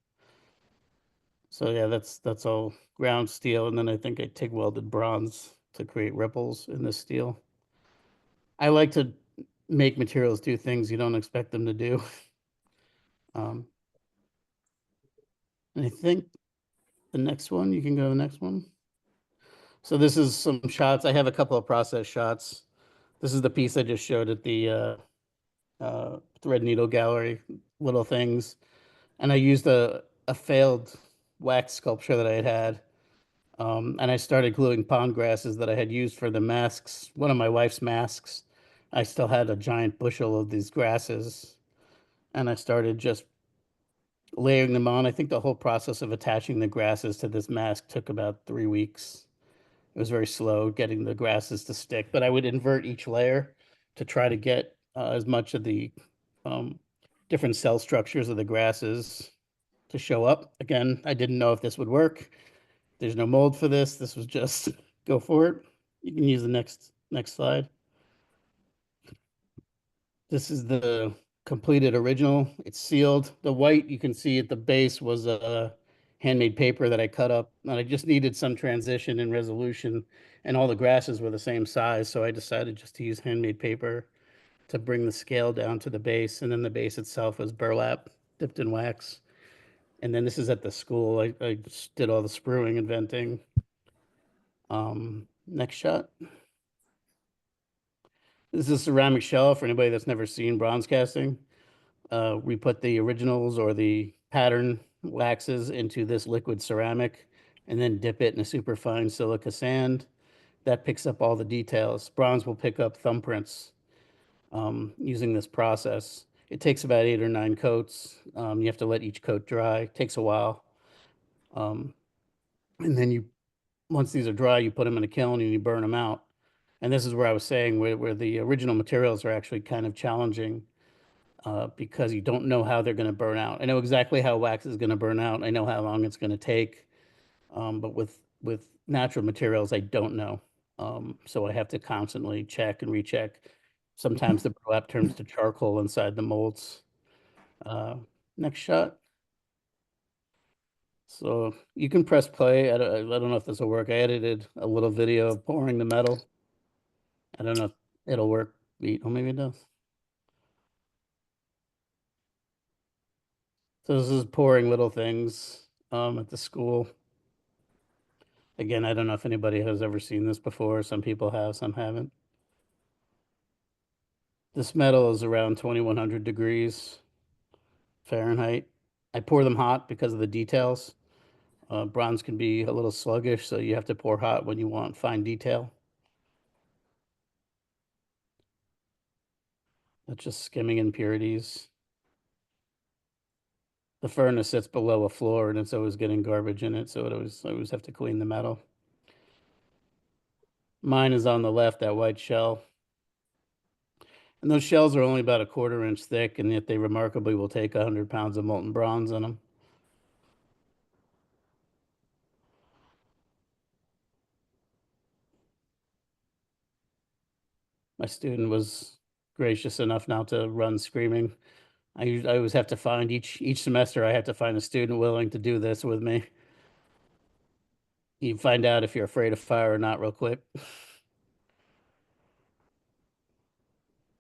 So yeah, that's all ground steel, and then I think I TIG welded bronze to create ripples in this steel. I like to make materials do things you don't expect them to do. And I think the next one, you can go to the next one. So this is some shots. I have a couple of process shots. This is the piece I just showed at the Thread Needle Gallery, little things. And I used a failed wax sculpture that I had. And I started gluing pond grasses that I had used for the masks, one of my wife's masks. I still had a giant bushel of these grasses. And I started just layering them on. I think the whole process of attaching the grasses to this mask took about 3 weeks. It was very slow getting the grasses to stick, but I would invert each layer to try to get as much of the um, different cell structures of the grasses to show up. Again, I didn't know if this would work. There's no mold for this. This was just go for it. You can use the next slide. This is the completed original. It's sealed. The white you can see at the base was a handmade paper that I cut up, and I just needed some transition and resolution, and all the grasses were the same size, so I decided just to use handmade paper to bring the scale down to the base, and then the base itself was burlap dipped in wax. And then this is at the school. I just did all the spruing and venting. Next shot. This is a ceramic shell for anybody that's never seen bronze casting. We put the originals or the pattern waxes into this liquid ceramic and then dip it in a super fine silica sand. That picks up all the details. Bronze will pick up thumbprints using this process. It takes about 8 or 9 coats. You have to let each coat dry. It takes a while. And then once these are dry, you put them in a kiln and you burn them out. And this is where I was saying where the original materials are actually kind of challenging because you don't know how they're going to burn out. I know exactly how wax is going to burn out. I know how long it's going to take. But with natural materials, I don't know. So I have to constantly check and recheck. Sometimes the burlap turns to charcoal inside the molds. Next shot. So you can press play. I don't know if this will work. I edited a little video of pouring the metal. I don't know if it'll work. Oh, maybe it does. So this is pouring little things at the school. Again, I don't know if anybody has ever seen this before. Some people have, some haven't. This metal is around 2100 degrees Fahrenheit. I pour them hot because of the details. Bronze can be a little sluggish, so you have to pour hot when you want fine detail. That's just skimming impurities. The furnace sits below a floor and it's always getting garbage in it, so I always have to clean the metal. Mine is on the left, that white shell. And those shells are only about a 1/4 inch thick, and yet they remarkably will take 100 pounds of molten bronze in them. My student was gracious enough not to run screaming. I always have to find each semester I have to find a student willing to do this with me. You find out if you're afraid of fire or not real quick.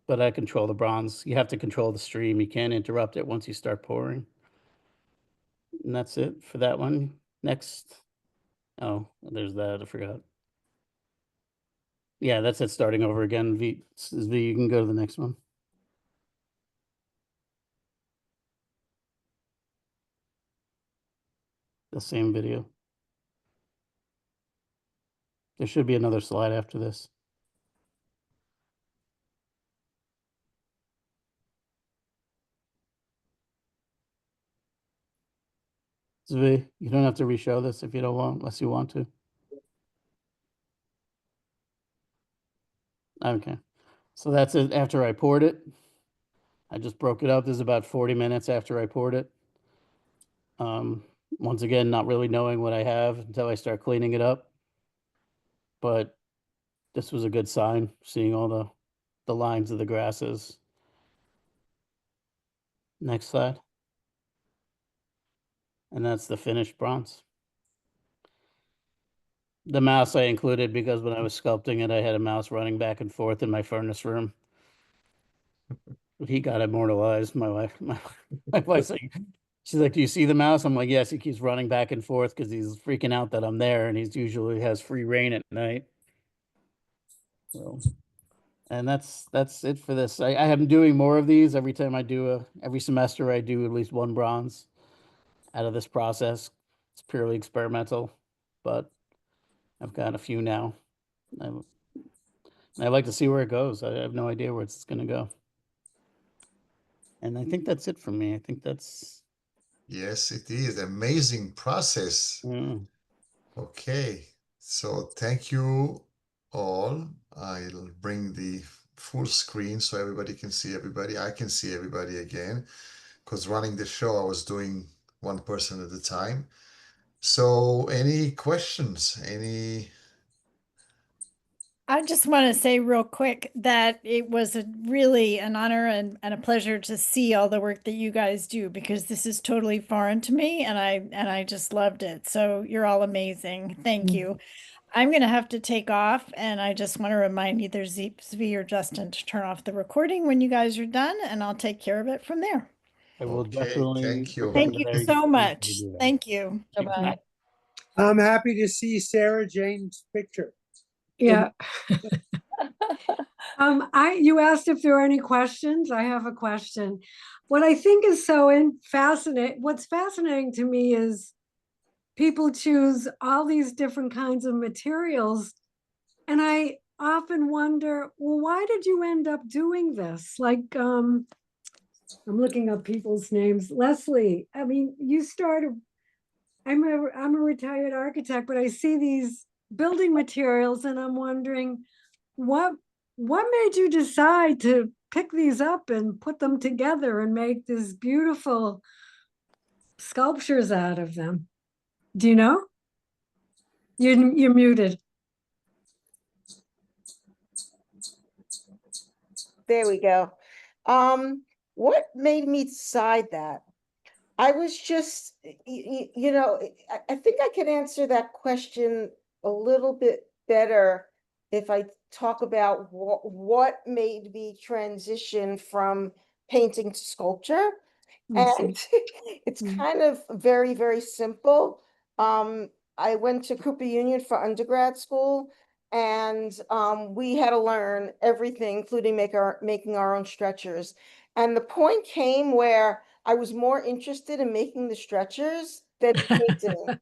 But I control the bronze. You have to control the stream. You can't interrupt it once you start pouring. And that's it for that one. Next. Oh, there's that. I forgot. Yeah, that's it. Starting over again. V, you can go to the next one. The same video. There should be another slide after this. Zvi, you don't have to re-show this if you don't want, unless you want to. Okay. So that's it after I poured it. I just broke it up. This is about 40 minutes after I poured it. Once again, not really knowing what I have until I start cleaning it up. But this was a good sign, seeing all the lines of the grasses. Next slide. And that's the finished bronze. The mouse I included because when I was sculpting it, I had a mouse running back and forth in my furnace room. He got immortalized. My wife's like, she's like, "Do you see the mouse?" I'm like, "Yes." He keeps running back and forth because he's freaking out that I'm there, and he's usually has free reign at night. So, and that's it for this. I am doing more of these every time I do every semester. I do at least one bronze out of this process. It's purely experimental, but I've got a few now. I like to see where it goes. I have no idea where it's going to go. And I think that's it for me. I think that's. Yes, it is. Amazing process. Mm. Okay, so thank you all. I'll bring the full screen so everybody can see everybody. I can see everybody again because running the show, I was doing one person at a time. So any questions? I just want to say real quick that it was really an honor and a pleasure to see all the work that you guys do, because this is totally foreign to me, and I just loved it. So you're all amazing. Thank you. I'm going to have to take off, and I just want to remind either Zvi or Justin to turn off the recording when you guys are done, and I'll take care of it from there. I will Okay, definitely thank you. look Thank into you very so deeply much. to do that. Thank you. Bye-bye. I'm happy to see Sarah Jane's picture. Yeah. You asked if there are any questions. I have a question. What I think is what's fascinating to me is people choose all these different kinds of materials. And I often wonder, well, why did you end up doing this? Like, I'm looking up people's names. Leslie, I mean, you started, I'm a retired architect, but I see these building materials and I'm wondering, what made you decide to pick these up and put them together and make these beautiful sculptures out of them? Do you know? You're muted. There we go. What made me decide that? I was just, I think I can answer that question a little bit better if I talk about what made me transition from painting to sculpture. And it's kind of very, very simple. I went to Cooper Union for undergrad school, and we had to learn everything, including making our own stretchers. And the point came where I was more interested in making the stretchers than painting.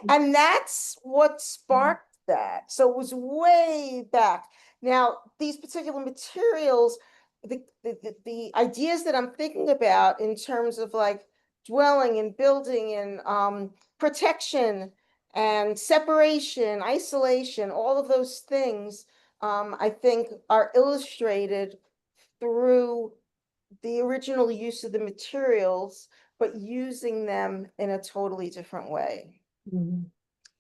And that's what sparked that. So it was way back. Now, these particular materials, the ideas that I'm thinking about in terms of like dwelling and building and protection and separation, isolation, all of those things, I think are illustrated through the original use of the materials, but using them in a totally different way.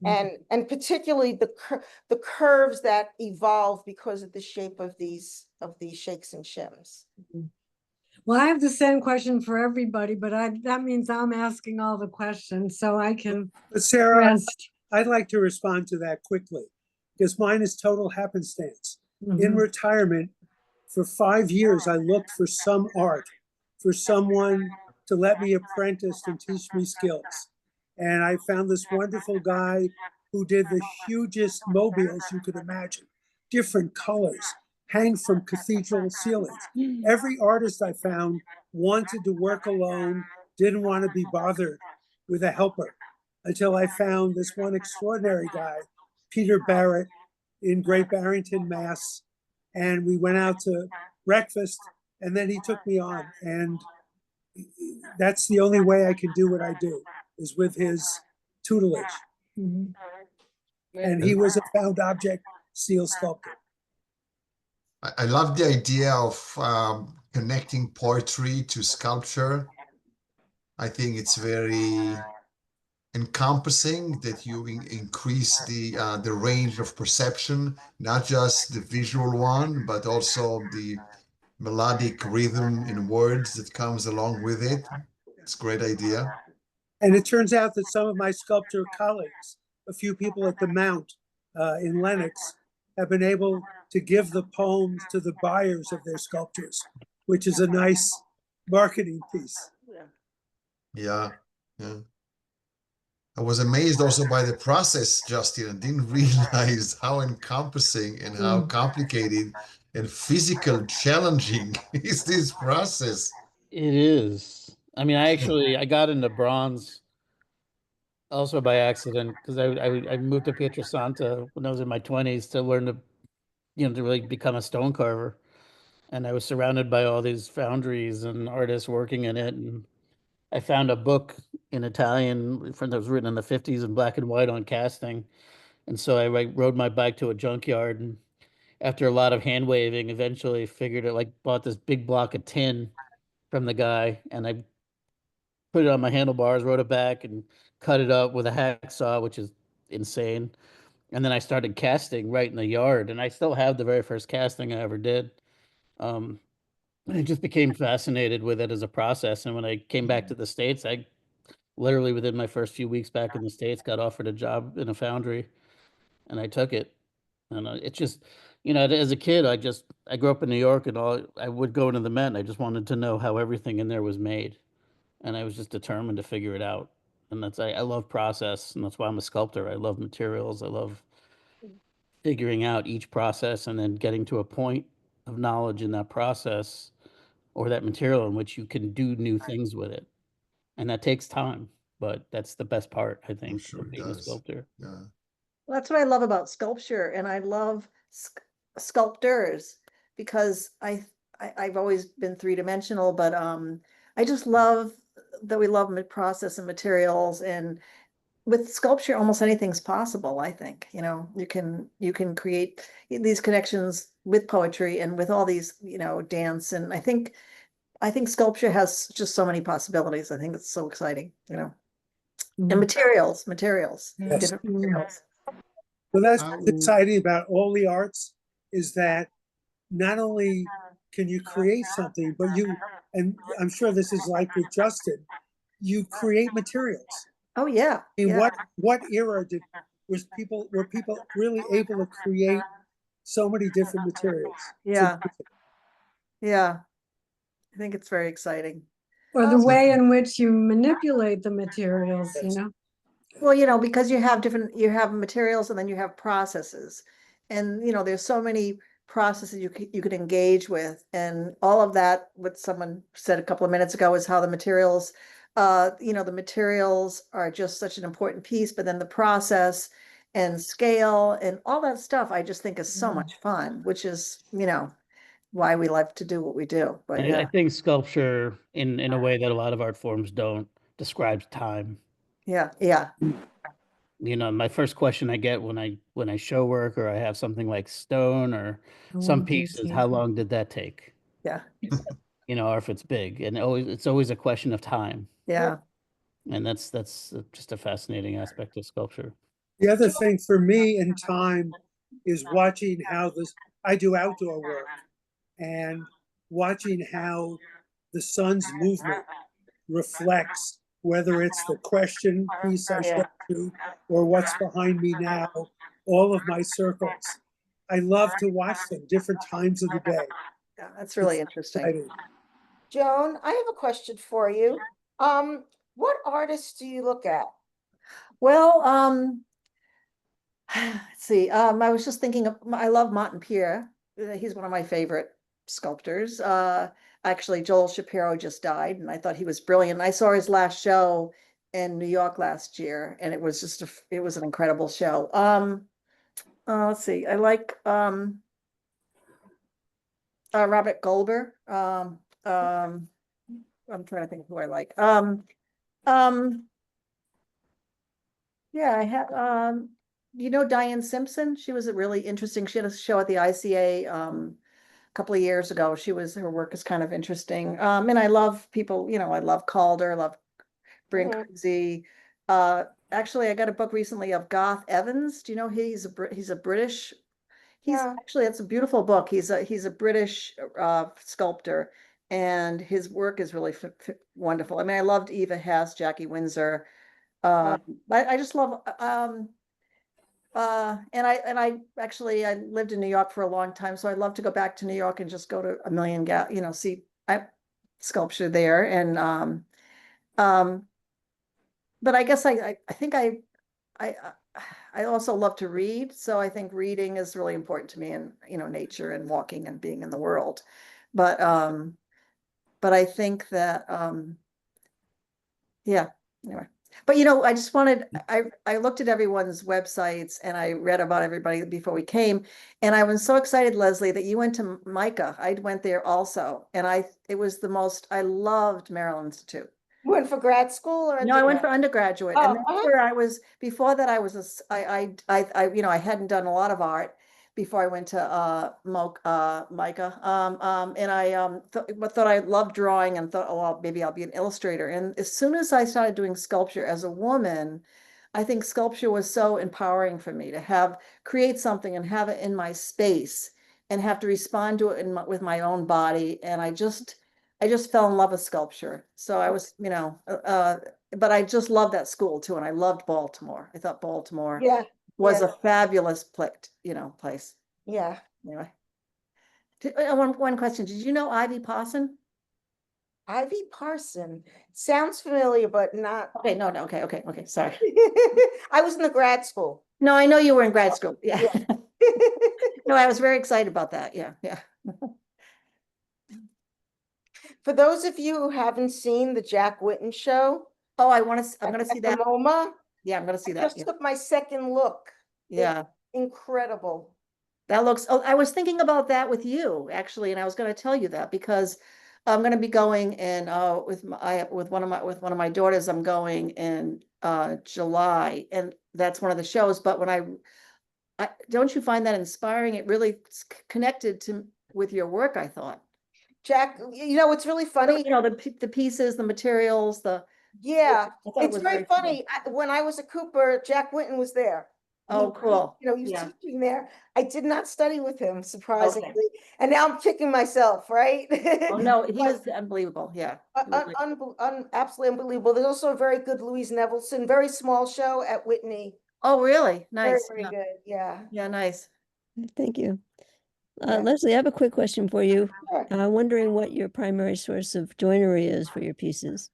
And particularly the curves that evolve because of the shape of these shakes and shims. Well, I have the same question for everybody, but that means I'm asking all the questions, so I can But Sarah, rest. I'd like to respond to that quickly because mine is total happenstance. In retirement, for 5 years, I looked for some art, for someone to let me apprentice and teach me skills. And I found this wonderful guy who did the hugest mobiles you could imagine, different colors, hang from cathedral ceilings. Every artist I found wanted to work alone, didn't want to be bothered with a helper, until I found this one extraordinary guy, Peter Barrett, in Great Barrington, Mass. And we went out to breakfast, and then he took me on. And that's the only way I can do what I do, is with his tutelage. And he was a found object steel sculptor. I love the idea of connecting poetry to sculpture. I think it's very encompassing that you increase the range of perception, not just the visual one, but also the melodic rhythm in words that comes along with it. It's a great idea. And it turns out that some of my sculptor colleagues, a few people at the Mount in Lenox, have been able to give the poems to the buyers of their sculptures, which is a nice marketing piece. Yeah, yeah. I was amazed also by the process, Justin. I didn't realize how encompassing and how complicated and physical challenging is this process. It is. I mean, I got into bronze also by accident because I moved to Pietrasanta when I was in my 20s to learn to, to really become a stone carver. And I was surrounded by all these foundries and artists working in it. And I found a book in Italian that was written in the 50s in black and white on casting. And so I rode my bike to a junkyard and after a lot of hand waving, eventually figured it, like bought this big block of tin from the guy, and I put it on my handlebars, rode it back, and cut it up with a hacksaw, which is insane. And then I started casting right in the yard, and I still have the very first casting I ever did. Um, and I just became fascinated with it as a process. And when I came back to the States, I literally within my first few weeks back in the States got offered a job in a foundry, and I took it. And it just, as a kid, I grew up in New York, and I would go into the Met, and I just wanted to know how everything in there was made, and I was just determined to figure it out. And I love process, and that's why I'm a sculptor. I love materials. I love figuring out each process and then getting to a point of knowledge in that process or that material in which you can do new things with it. And that takes time, but that's the best part, I I'm think, sure of it being a does. sculptor. Yeah. That's what I love about sculpture, and I love sculptors because I've always been three-dimensional, but I just love that we love process and materials, and with sculpture almost anything's possible. I think you can create these connections with poetry and with all these dance, and I think sculpture has just so many possibilities. I think it's so exciting, and materials, Yes. different materials. So that's Um, what's exciting about all the arts, is that not only can you create something, but and I'm sure this is like with Justin, you create materials. Oh yeah, I mean, yeah, what era were people really able to create so many different materials? It's yeah, amazing. yeah. I think it's very exciting. Or the Um, way in which you manipulate the materials, Yes. Well, because you have materials and then you have processes. And there's so many processes you could engage with, and all of that, what someone said a couple of minutes ago, is how the materials are just such an important piece, but then the process and scale and all that stuff I just think is so much fun, which is, why we like to do what we do. But I yeah, think sculpture, in a way that a lot of art forms don't, describes time. yeah, yeah, My first question I get when I show work or I have something like stone or some pieces, how long did that take? yeah, Or if it's big, and it's always a question of time, yeah. and that's just a fascinating aspect of sculpture. The other thing for me in time is watching how I do outdoor work, and watching how the sun's movement reflects, whether it's the question piece I showed you or what's behind me now, all of my circles. I love to watch them different times of the day. Yeah, that's really It's interesting. exciting. Joan, I have a question for you. What artists do you look at? Well, let's see. I was just thinking I love Pierre. He's one of my favorite sculptors. Actually, Joel Shapiro just died, and I thought he was brilliant. I saw his last show in New York last year, and it was it was an incredible show. Let's see. I like Robert Goldberg. I'm trying to think of who I like. Yeah, I have, Diane Simpson. She was a really interesting, she had a show at the ICA, a couple of years ago. Her work is kind of interesting. And I love people, I love Calder, love Brancusi. Actually, I got a book recently of Garth Evans. Do you know he's a British, Yeah. actually, it's a beautiful book. He's a British sculptor, and his work is really wonderful. I mean, I loved Eva Hess, Jackie Windsor. I just love and I actually I lived in New York for a long time, so I'd love to go back to New York and just go to a million see sculpture there. And but I guess I think I I also love to read, so I think reading is really important to me, and nature and walking and being in the world. But I think that yeah, anyway. But I just wanted, I looked at everyone's websites and I read about everybody before we came. And I was so excited, Leslie, that you went to MICA. I went there also. And it was I loved Merrill Institute. You went for grad school or? No, I went for undergraduate. And Oh, that's where I was, before that I was, I hadn't done a lot of art, before I went to Micah. And I thought I loved drawing and thought, oh, well, maybe I'll be an illustrator. And as soon as I started doing sculpture as a woman, I think sculpture was so empowering for me to create something and have it in my space and have to respond to it with my own body. And I just fell in love with sculpture. So I was, but I just loved that school too. And I loved Baltimore. I thought Baltimore Yeah, was yeah. a fabulous place. yeah. Anyway. One question. Did you know Ivy Parson? Ivy Parson sounds familiar, but not. Okay, no, okay, sorry. I was in the grad school. No, I know you were in grad school. Yeah. Yeah. No, I was very excited about that. Yeah. For those of you who haven't seen the Jack Whitten show, Oh, I'm gonna see at that. the MoMA, Yeah, I'm gonna see I that. just Yeah. took my second look. It's Yeah. incredible. That looks, oh, I was thinking about that with you actually, and I was going to tell you that because I'm going to be going and with one of my daughters, I'm going in July, and that's one of the shows. But when I don't you find that inspiring? It really connected with your work, I thought. Jack, it's really funny. The pieces, the materials, Yeah, I thought it it's was very very cool. funny. When I was a Cooper, Jack Whitten was there. Oh, cool. He was Yeah. teaching there. I did not study with him, surprisingly. And now I'm kicking myself, right? Oh, no, he was unbelievable. Yeah. Absolutely unbelievable. There's also a very good Louise Nevelson, very small show at Whitney. Oh, really? Very, Nice. very Yeah. good. Yeah. Yeah, nice. Thank you. Yeah. Leslie, I have a quick question for you. Sure. Wondering what your primary source of joinery is for your pieces.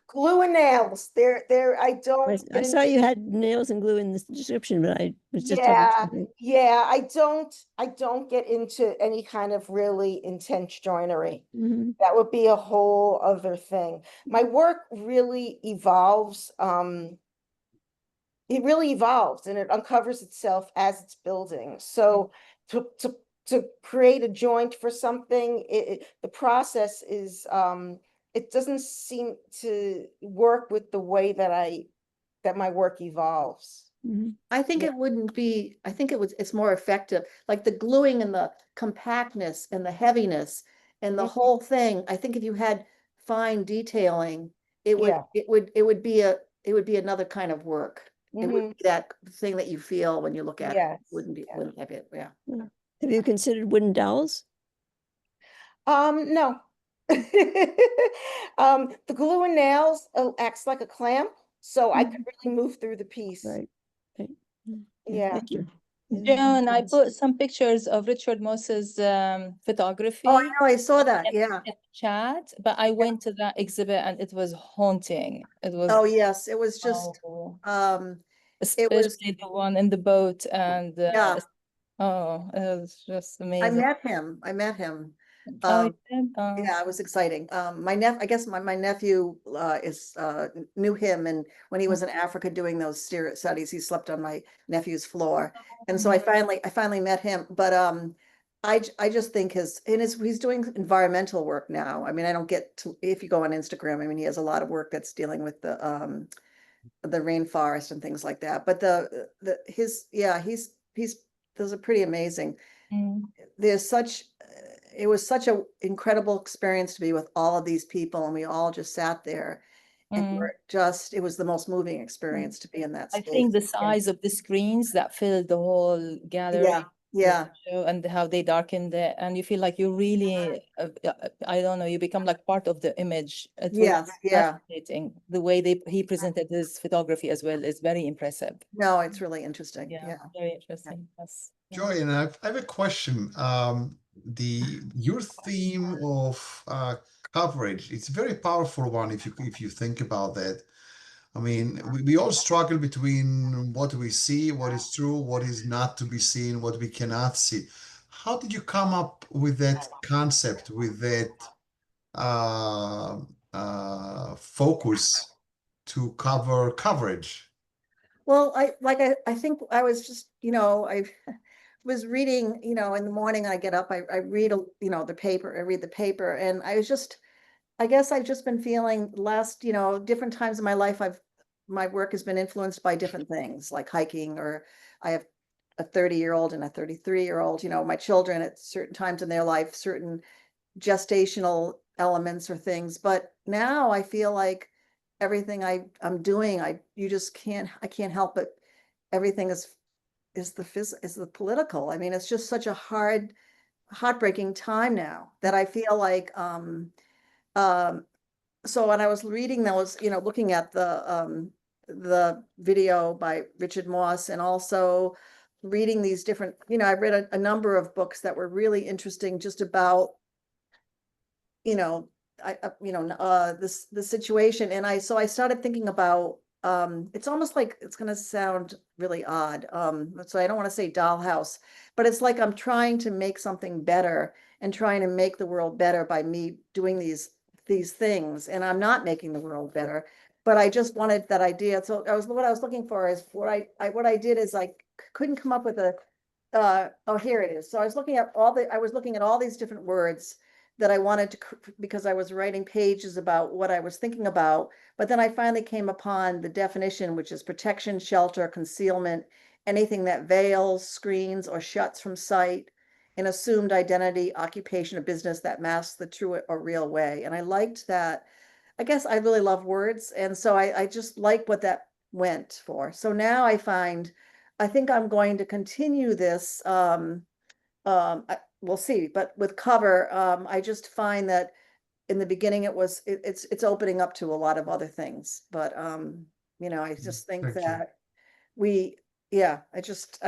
Glue and nails. I don't. I saw you had nails and glue in the description, but I was just Yeah. I don't get into any kind of really intense joinery. That would be a whole other thing. My work really evolves. It really evolves and it uncovers itself as it's building. So to create a joint for something, the process is it doesn't seem to work with the way that my work evolves. I think it wouldn't be, I think it's more effective, like the gluing and the compactness and the heaviness and the whole thing. I think if you had fine detailing, it would be another kind of work. It would be that thing that you feel when you look at it. Wouldn't have it. Yeah. Have you considered wooden dowels? No. The glue and nails acts like a clamp, so I could really move through the piece. Right. Yeah. Thank you. Joan, I put some pictures of Richard Moss's photography. Oh, I know, I saw that. in the chat, but I went to that exhibit and it was haunting. It was. Oh yes, it was just. Especially the one in the boat and. Yeah. Oh, it was just amazing. I met him. Oh, yeah, it was exciting. I guess my nephew knew him, and when he was in Africa doing those studies, he slept on my nephew's floor, and so I finally met him. But I just think he's doing environmental work now. I mean, I don't get to, if you go on Instagram, I mean, he has a lot of work that's dealing with the rainforest and things like that. But those are pretty amazing. It was such an incredible experience to be with all of these people, and we all just sat there, and it was the most moving experience to be in that space. I think the size of the screens that filled the whole gallery, and how they darkened it, and you feel like you really, I don't know, you become like part of the image. It was fascinating. The way he presented his photography as well is very impressive. No, it's really interesting. Yeah. Very interesting. Yes. Joy, and I have a question. Your theme of coverage, it's a very powerful one if you think about that. I mean, we all struggle between what we see, what is true, what is not to be seen, what we cannot see. How did you come up with that concept, with that focus to cover coverage? Well, I think I was just, I was reading, in the morning I get up, I read, the paper, I read the paper, and I guess I've just been feeling different times in my life, my work has been influenced by different things like hiking, or I have a 30-year-old and a 33-year-old, my children at certain times in their life, certain gestational elements or things. But now I feel like everything I'm doing, I can't help it. Everything is the political. I mean, it's just such a heartbreaking time now that I feel like, so when I was reading those, looking at the video by Richard Moss, and also reading these different, I read a number of books that were really interesting just about, the situation. And so I started thinking about, it's almost like, it's going to sound really odd. So I don't want to say dollhouse, but it's like I'm trying to make something better and trying to make the world better by me doing these things. And I'm not making the world better, but I just wanted that idea. So what I was looking for is what I did is I couldn't come up with oh, here it is. So I was looking at all these different words that I wanted to, because I was writing pages about what I was thinking about. But then I finally came upon the definition, which is protection, shelter, concealment, anything that veils, screens, or shuts from sight, an assumed identity, occupation, or business that masks the true or real way. And I liked that. I guess I really love words. And so I just like what that went for. So now I think I'm going to continue this, we'll see, but with cover, I just find that in the beginning it's opening up to a lot of other things. But I just think Thank you. that I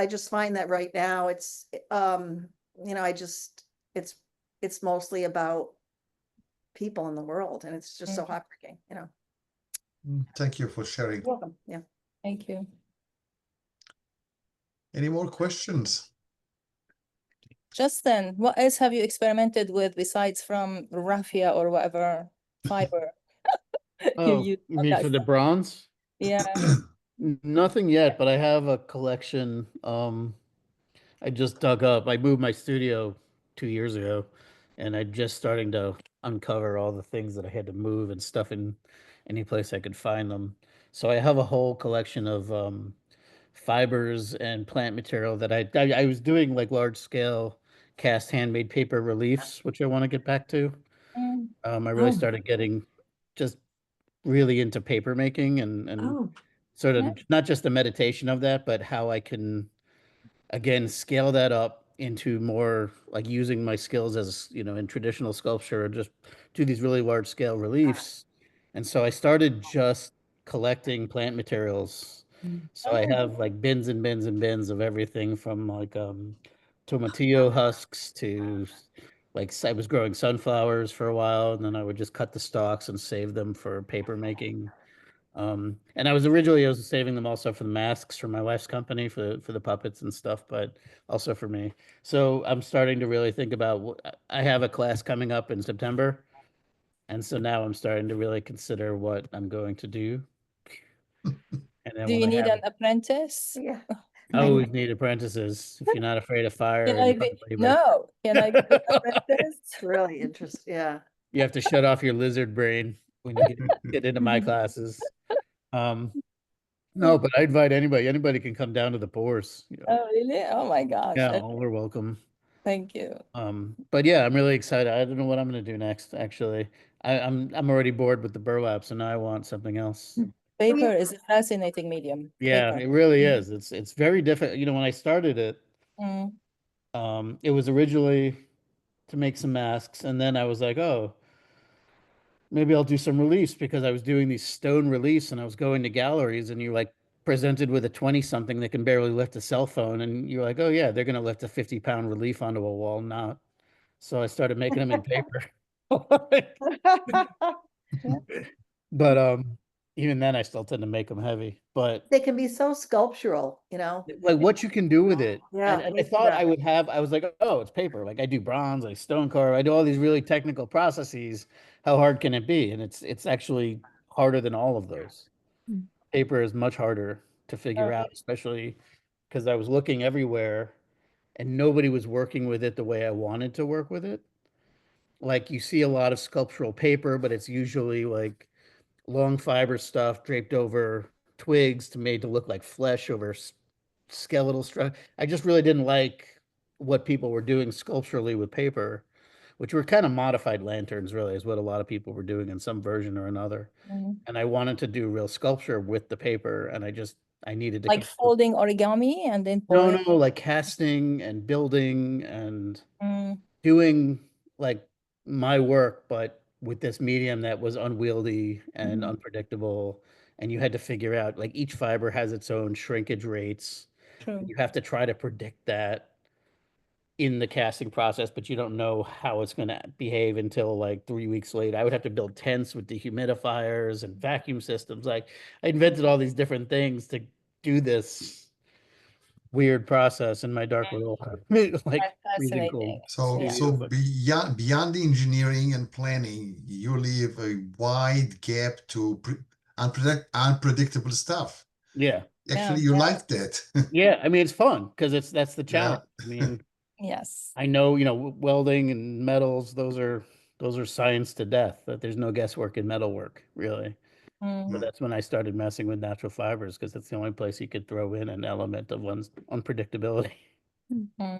just find that right now it's it's mostly about people in the world, and it's just so heartbreaking. Thank you for sharing. You're welcome. Yeah. Thank you. Any more questions? Justin, what else have you experimented with besides from raffia or whatever fiber you Oh, use? you mean for the bronze? Yeah. Nothing yet, but I have a collection. I just dug up. I moved my studio 2 years ago, and I'm just starting to uncover all the things that I had to move and stuff in any place I could find them. So I have a whole collection of fibers and plant material that I was doing like large scale cast handmade paper reliefs, which I want to get back to. Mm. I really Oh. started getting just really into paper making and Oh, sort of Yeah. not just the meditation of that, but how I can again scale that up into more like using my skills as in traditional sculpture, or just do these really large scale reliefs. And so I started just collecting plant materials. So I Oh. have like bins and bins and bins of everything from like tomatillo husks to like I was growing sunflowers for a while, and then I would just cut the stalks and save them for paper making. And I was saving them also for the masks for my wife's company for the puppets and stuff, but also for me. So I'm starting to really think about I have a class coming up in September, and so now I'm starting to really consider what I'm going to do. And then Do you when I need have an apprentice? Yeah. I always need apprentices. If you're not afraid of fire, Can you're I probably be, like no, can I be an apprentice? It's really interesting. Yeah. you have to shut off your lizard brain when you get into my classes. Um, no, but I invite anybody. Anybody can come down to the pours. Oh, really? Oh my gosh. Yeah, Okay, all are welcome. thank you. But yeah, I'm really excited. I don't know what I'm gonna do next, actually. I'm already bored with the burlap, so now I want something else. Paper is a fascinating medium. Yeah, Paper. it really is. It's very different. When I started it, Mm. it was originally to make some masks, and then I was like, oh, maybe I'll do some reliefs, because I was doing these stone reliefs and I was going to galleries, and you're like presented with a 20 something that can barely lift a cell phone, and you're like, oh yeah, they're gonna lift a 50-pound relief onto a wall. Not. So I started making them in paper. But even then I still tend to make them heavy. But They can be so sculptural, like what you can do with it. Yeah, And me I thought too. I was like, oh, it's paper. Like I do bronze, I stone carve, I do all these really technical processes. How hard can it be? And it's actually harder than all of those. Paper is much harder to figure out, especially because I was looking everywhere and nobody was working with it the way I wanted to work with it. Like you see a lot of sculptural paper, but it's usually like long fiber stuff draped over twigs to made to look like flesh over skeletal structure. I just really didn't like what people were doing sculpturally with paper, which were kind of modified lanterns, really, is what a lot of people were doing in some version or another. Mhm. And I wanted to do real sculpture with the paper, and I needed to Like folding origami and then no, pour it. no, like casting and building and Mm, doing like my work, but with this medium that was unwieldy and Mhm. unpredictable. And you had to figure out like each fiber has its own shrinkage rates. true. You have to try to predict that in the casting process, but you don't know how it's going to behave until like 3 weeks later. I would have to build tents with dehumidifiers and vacuum systems. Like I invented all these different things to do this weird process in my dark little like freezing cold Fascinating. So, Yeah. studio. so But beyond the engineering and planning, you leave a wide gap to unpredictable stuff. yeah, Actually, Yeah. you like that. yeah. I mean, it's fun because that's the Yeah. challenge. I mean, Yes. I know, welding and metals, those are science to death, that there's no guesswork in metalwork, really. Mm. So Mm. that's when I started messing with natural fibers because that's the only place you could throw in an element of one's unpredictability. Mm.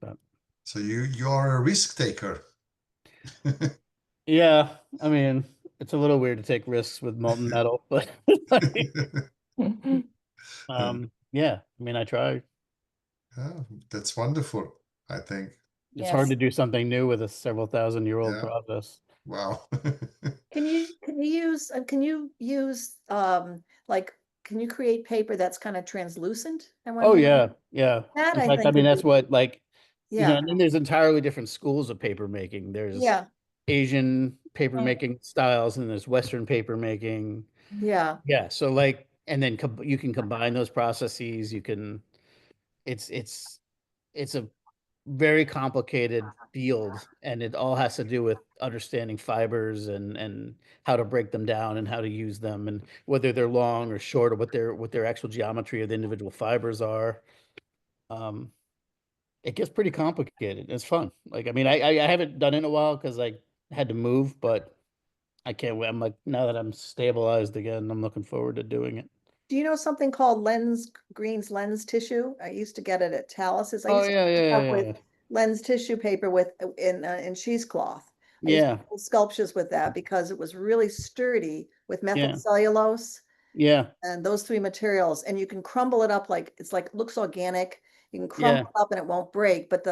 But So you're a risk taker. yeah, I mean, it's a little weird to take risks with molten metal, but like, yeah, I mean, I try. Oh, that's wonderful, I think. It's hard Yes. to do something new with a several thousand-year-old Yeah. process. Wow. Can you use like can you create paper that's kind of translucent? I Oh wonder. yeah, yeah. That In I fact, I think mean, could that's be, what like, yeah, and then there's entirely different schools of paper making. There's yeah, Asian paper Mm. making styles and there's Western paper making. yeah. Yeah, so like, and then you can combine those processes. It's it's a very complicated field, and it all has to do with understanding fibers and how to break them down and how to use them and whether they're long or short or what their actual geometry of the individual fibers are. Um, it gets pretty complicated. It's fun. Like, I mean, I haven't done it in a while because I had to move, but I can't wait. I'm like, now that I'm stabilized again, I'm looking forward to doing it. Do you know something called Green's lens tissue? I used to get it at Talis's. I Oh used to yeah, keep yeah, up yeah, with yeah. lens tissue paper with in cheesecloth. I used to Yeah, do sculptures with that because it was really sturdy with methyl yeah, cellulose yeah, and those three materials. And you can crumble it up like it's like looks organic. You can yeah, crumble it up and it won't break. But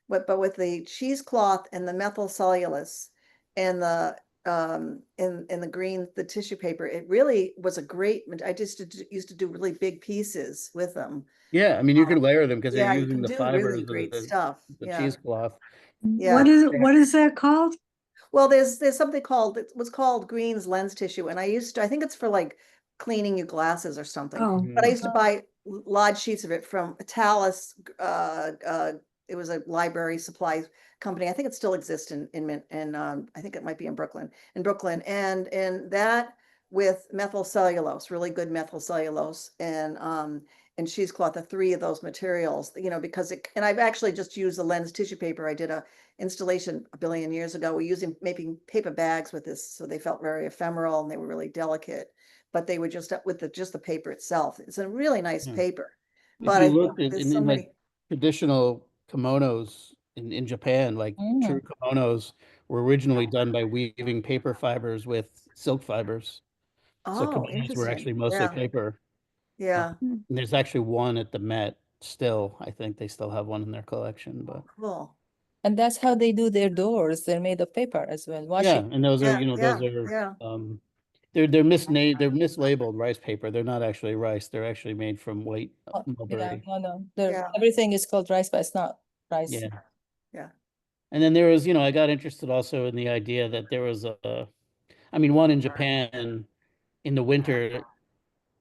with the cheesecloth and the methyl cellulose and the green the tissue paper, it really was a great. I just used to do really big pieces with them. yeah. I mean, you could layer them because you're Yeah, you using can the do really fibers of great the, stuff. the Yeah, cheesecloth. yeah. What is that called? Well, there's something called it was called Green's lens tissue, and I think it's for like cleaning your glasses or something. Oh, But I Mhm. used to buy large sheets of it from Talis. It was a library supply company. I think it still exists in I think it might be in Brooklyn, and that with methyl cellulose, really good methyl cellulose, and cheesecloth, the three of those materials, because and I've actually just used the lens tissue paper. I did a installation a billion years ago. We're making paper bags with this, so they felt very ephemeral and they were really delicate. But they were just with just the paper itself. It's a really nice Yeah. paper. If But you I think look at there's so in like many. traditional kimonos in Japan, like true Mm. kimonos were originally done by weaving paper fibers with silk fibers. So Oh, kimonos were interesting. actually mostly Yeah, paper. yeah. And there's actually one at the Met still. I think they still have one in their collection, but Cool. And that's how they do their doors. They're made of paper as well. yeah, Washing. and those are, Yeah, those yeah, are yeah. they're misnamed, they're mislabeled rice paper. They're not actually rice. They're actually made from white Oh, yeah, mulberry. no. Yeah. Everything is called rice, but it's not rice. Yeah. Yeah. And then there was, I got interested also in the idea that there was I mean, one in Japan in the winter,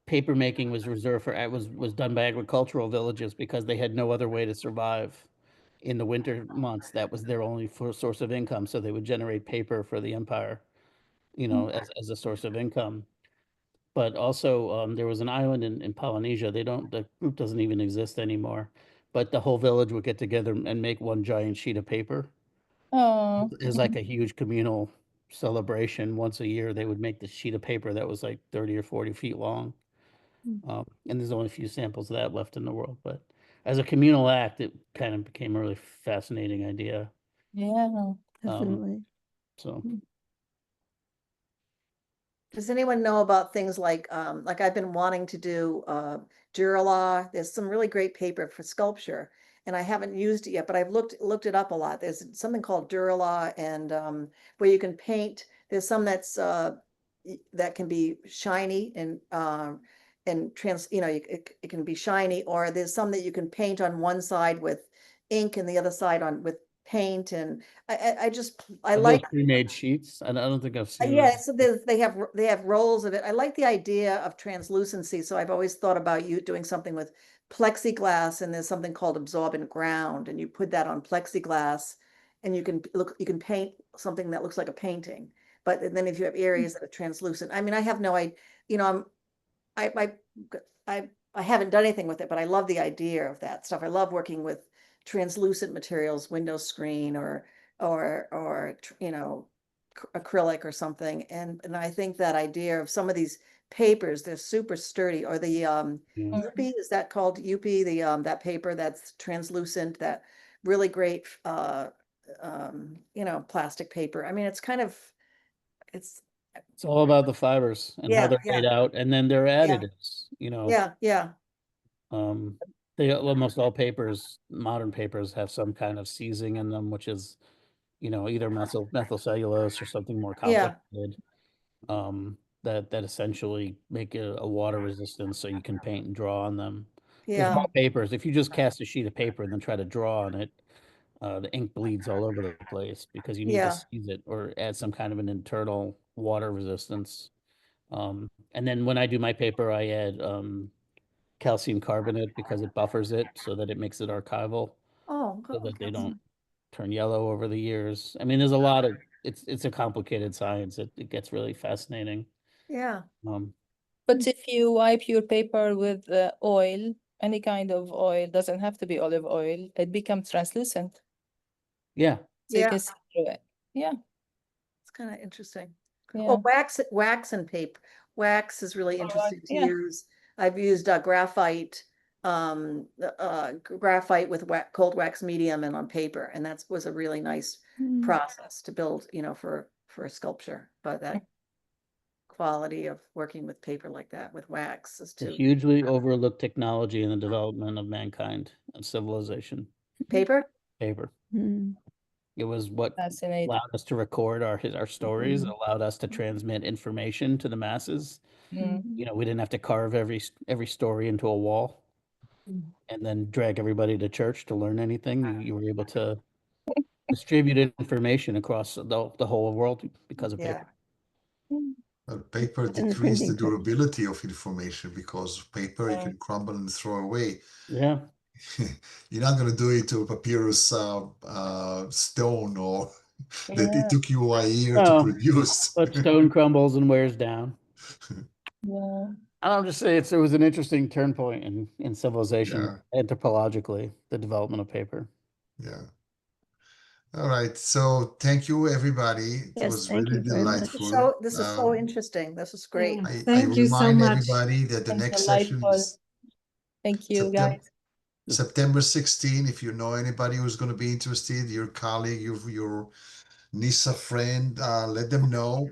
paper making was reserved for, was done by agricultural villages because they had no other way to survive in the winter months. That was their only source of income. So they would generate paper for the empire, as a source of income. But also, there was an island in Polynesia. The group doesn't even exist anymore. But the whole village would get together and make one giant sheet of paper. Oh, It was like a huge communal celebration. Once a year, they would make this sheet of paper that was like 30 or 40 feet long. And there's only a few samples of that left in the world, but as a communal act, it kind of became a really fascinating idea. Yeah. Definitely. So Does anyone know about things like I've been wanting to do Duralaw. There's some really great paper for sculpture, and I haven't used it yet, but I've looked it up a lot. There's something called Duralaw, and where you can paint. There's some that's that can be shiny and it can be shiny, or there's some that you can paint on one side with ink and the other side on with paint, and I are those like. pre-made sheets. I don't think I've seen Yeah, those. so they have rolls of it. I like the idea of translucency, so I've always thought about you doing something with plexiglass, and there's something called absorbent ground, and you put that on plexiglass, and you can paint something that looks like a painting. But then if you have areas that are translucent, I mean, I have no idea, I haven't done anything with it, but I love the idea of that stuff. I love working with translucent materials, window screen or acrylic or something. And I think that idea of some of these papers, they're super sturdy, or the Yuppie, is that called Yuppie? The that paper that's translucent, that really great plastic paper. I mean, it's all about the fibers and how they're laid out, and then their additives, yeah. Almost all papers, modern papers, have some kind of seizing in them, which is, either methyl cellulose or something more complicated. That essentially make it a water resistant, so you can paint and draw on them. Because raw papers, if you just cast a sheet of paper and then try to draw on it, the ink bleeds all over the place, because you need to seize it or add some kind of an internal water resistance. And then when I do my paper, I add calcium carbonate, because it buffers it so that it makes it archival, Oh, so that they don't turn yellow over the years. I mean, there's a lot of it's a complicated science. It gets really fascinating. Yeah. But if you wipe your paper with oil, any kind of oil, doesn't have to be olive oil, it becomes translucent. Yeah. So you can see through it. Yeah. It's kind of interesting. Yeah. Oh, wax and paper. Wax is really interesting to use. I've used graphite with cold wax medium and on paper, and that was a really nice process to build, for a sculpture. But that quality of working with paper like that with wax is a hugely overlooked technology in the development of mankind and civilization. Paper. It was what allowed us to record our stories, allowed us to transmit information to the masses. We didn't have to carve every story into a wall and then drag everybody to church to learn anything. You were able to distribute information across the whole world because of paper. Paper decreased the durability of information, because paper you can crumble and throw away. Yeah. You're not going to do it to papyrus stone, or that it took you a year to produce. But stone crumbles and wears down. Yeah. I'll just say it was an interesting turn point in civilization, anthropologically, the development of paper. Yeah. All right. So thank you, everybody. It was really delightful. This is so interesting. This is great. Thank you so much. Everybody that the next session is Thank you, guys. September 16. If you know anybody who's going to be interested, your colleague, your NISA friend, let them know.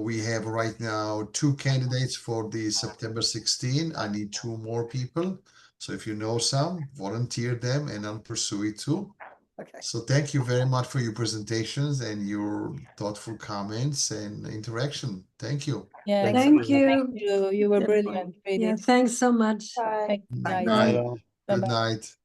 We have right now 2 candidates for the September 16. I need 2 more people. So if you know some, volunteer them and I'll pursue it too. Okay. So thank you very much for your presentations and your thoughtful comments and interaction. Thank you. Yeah. Thank you. You were brilliant. Really. Yeah, thanks so much. Bye. Thank you, guys. Bye. Good Bye-bye. night.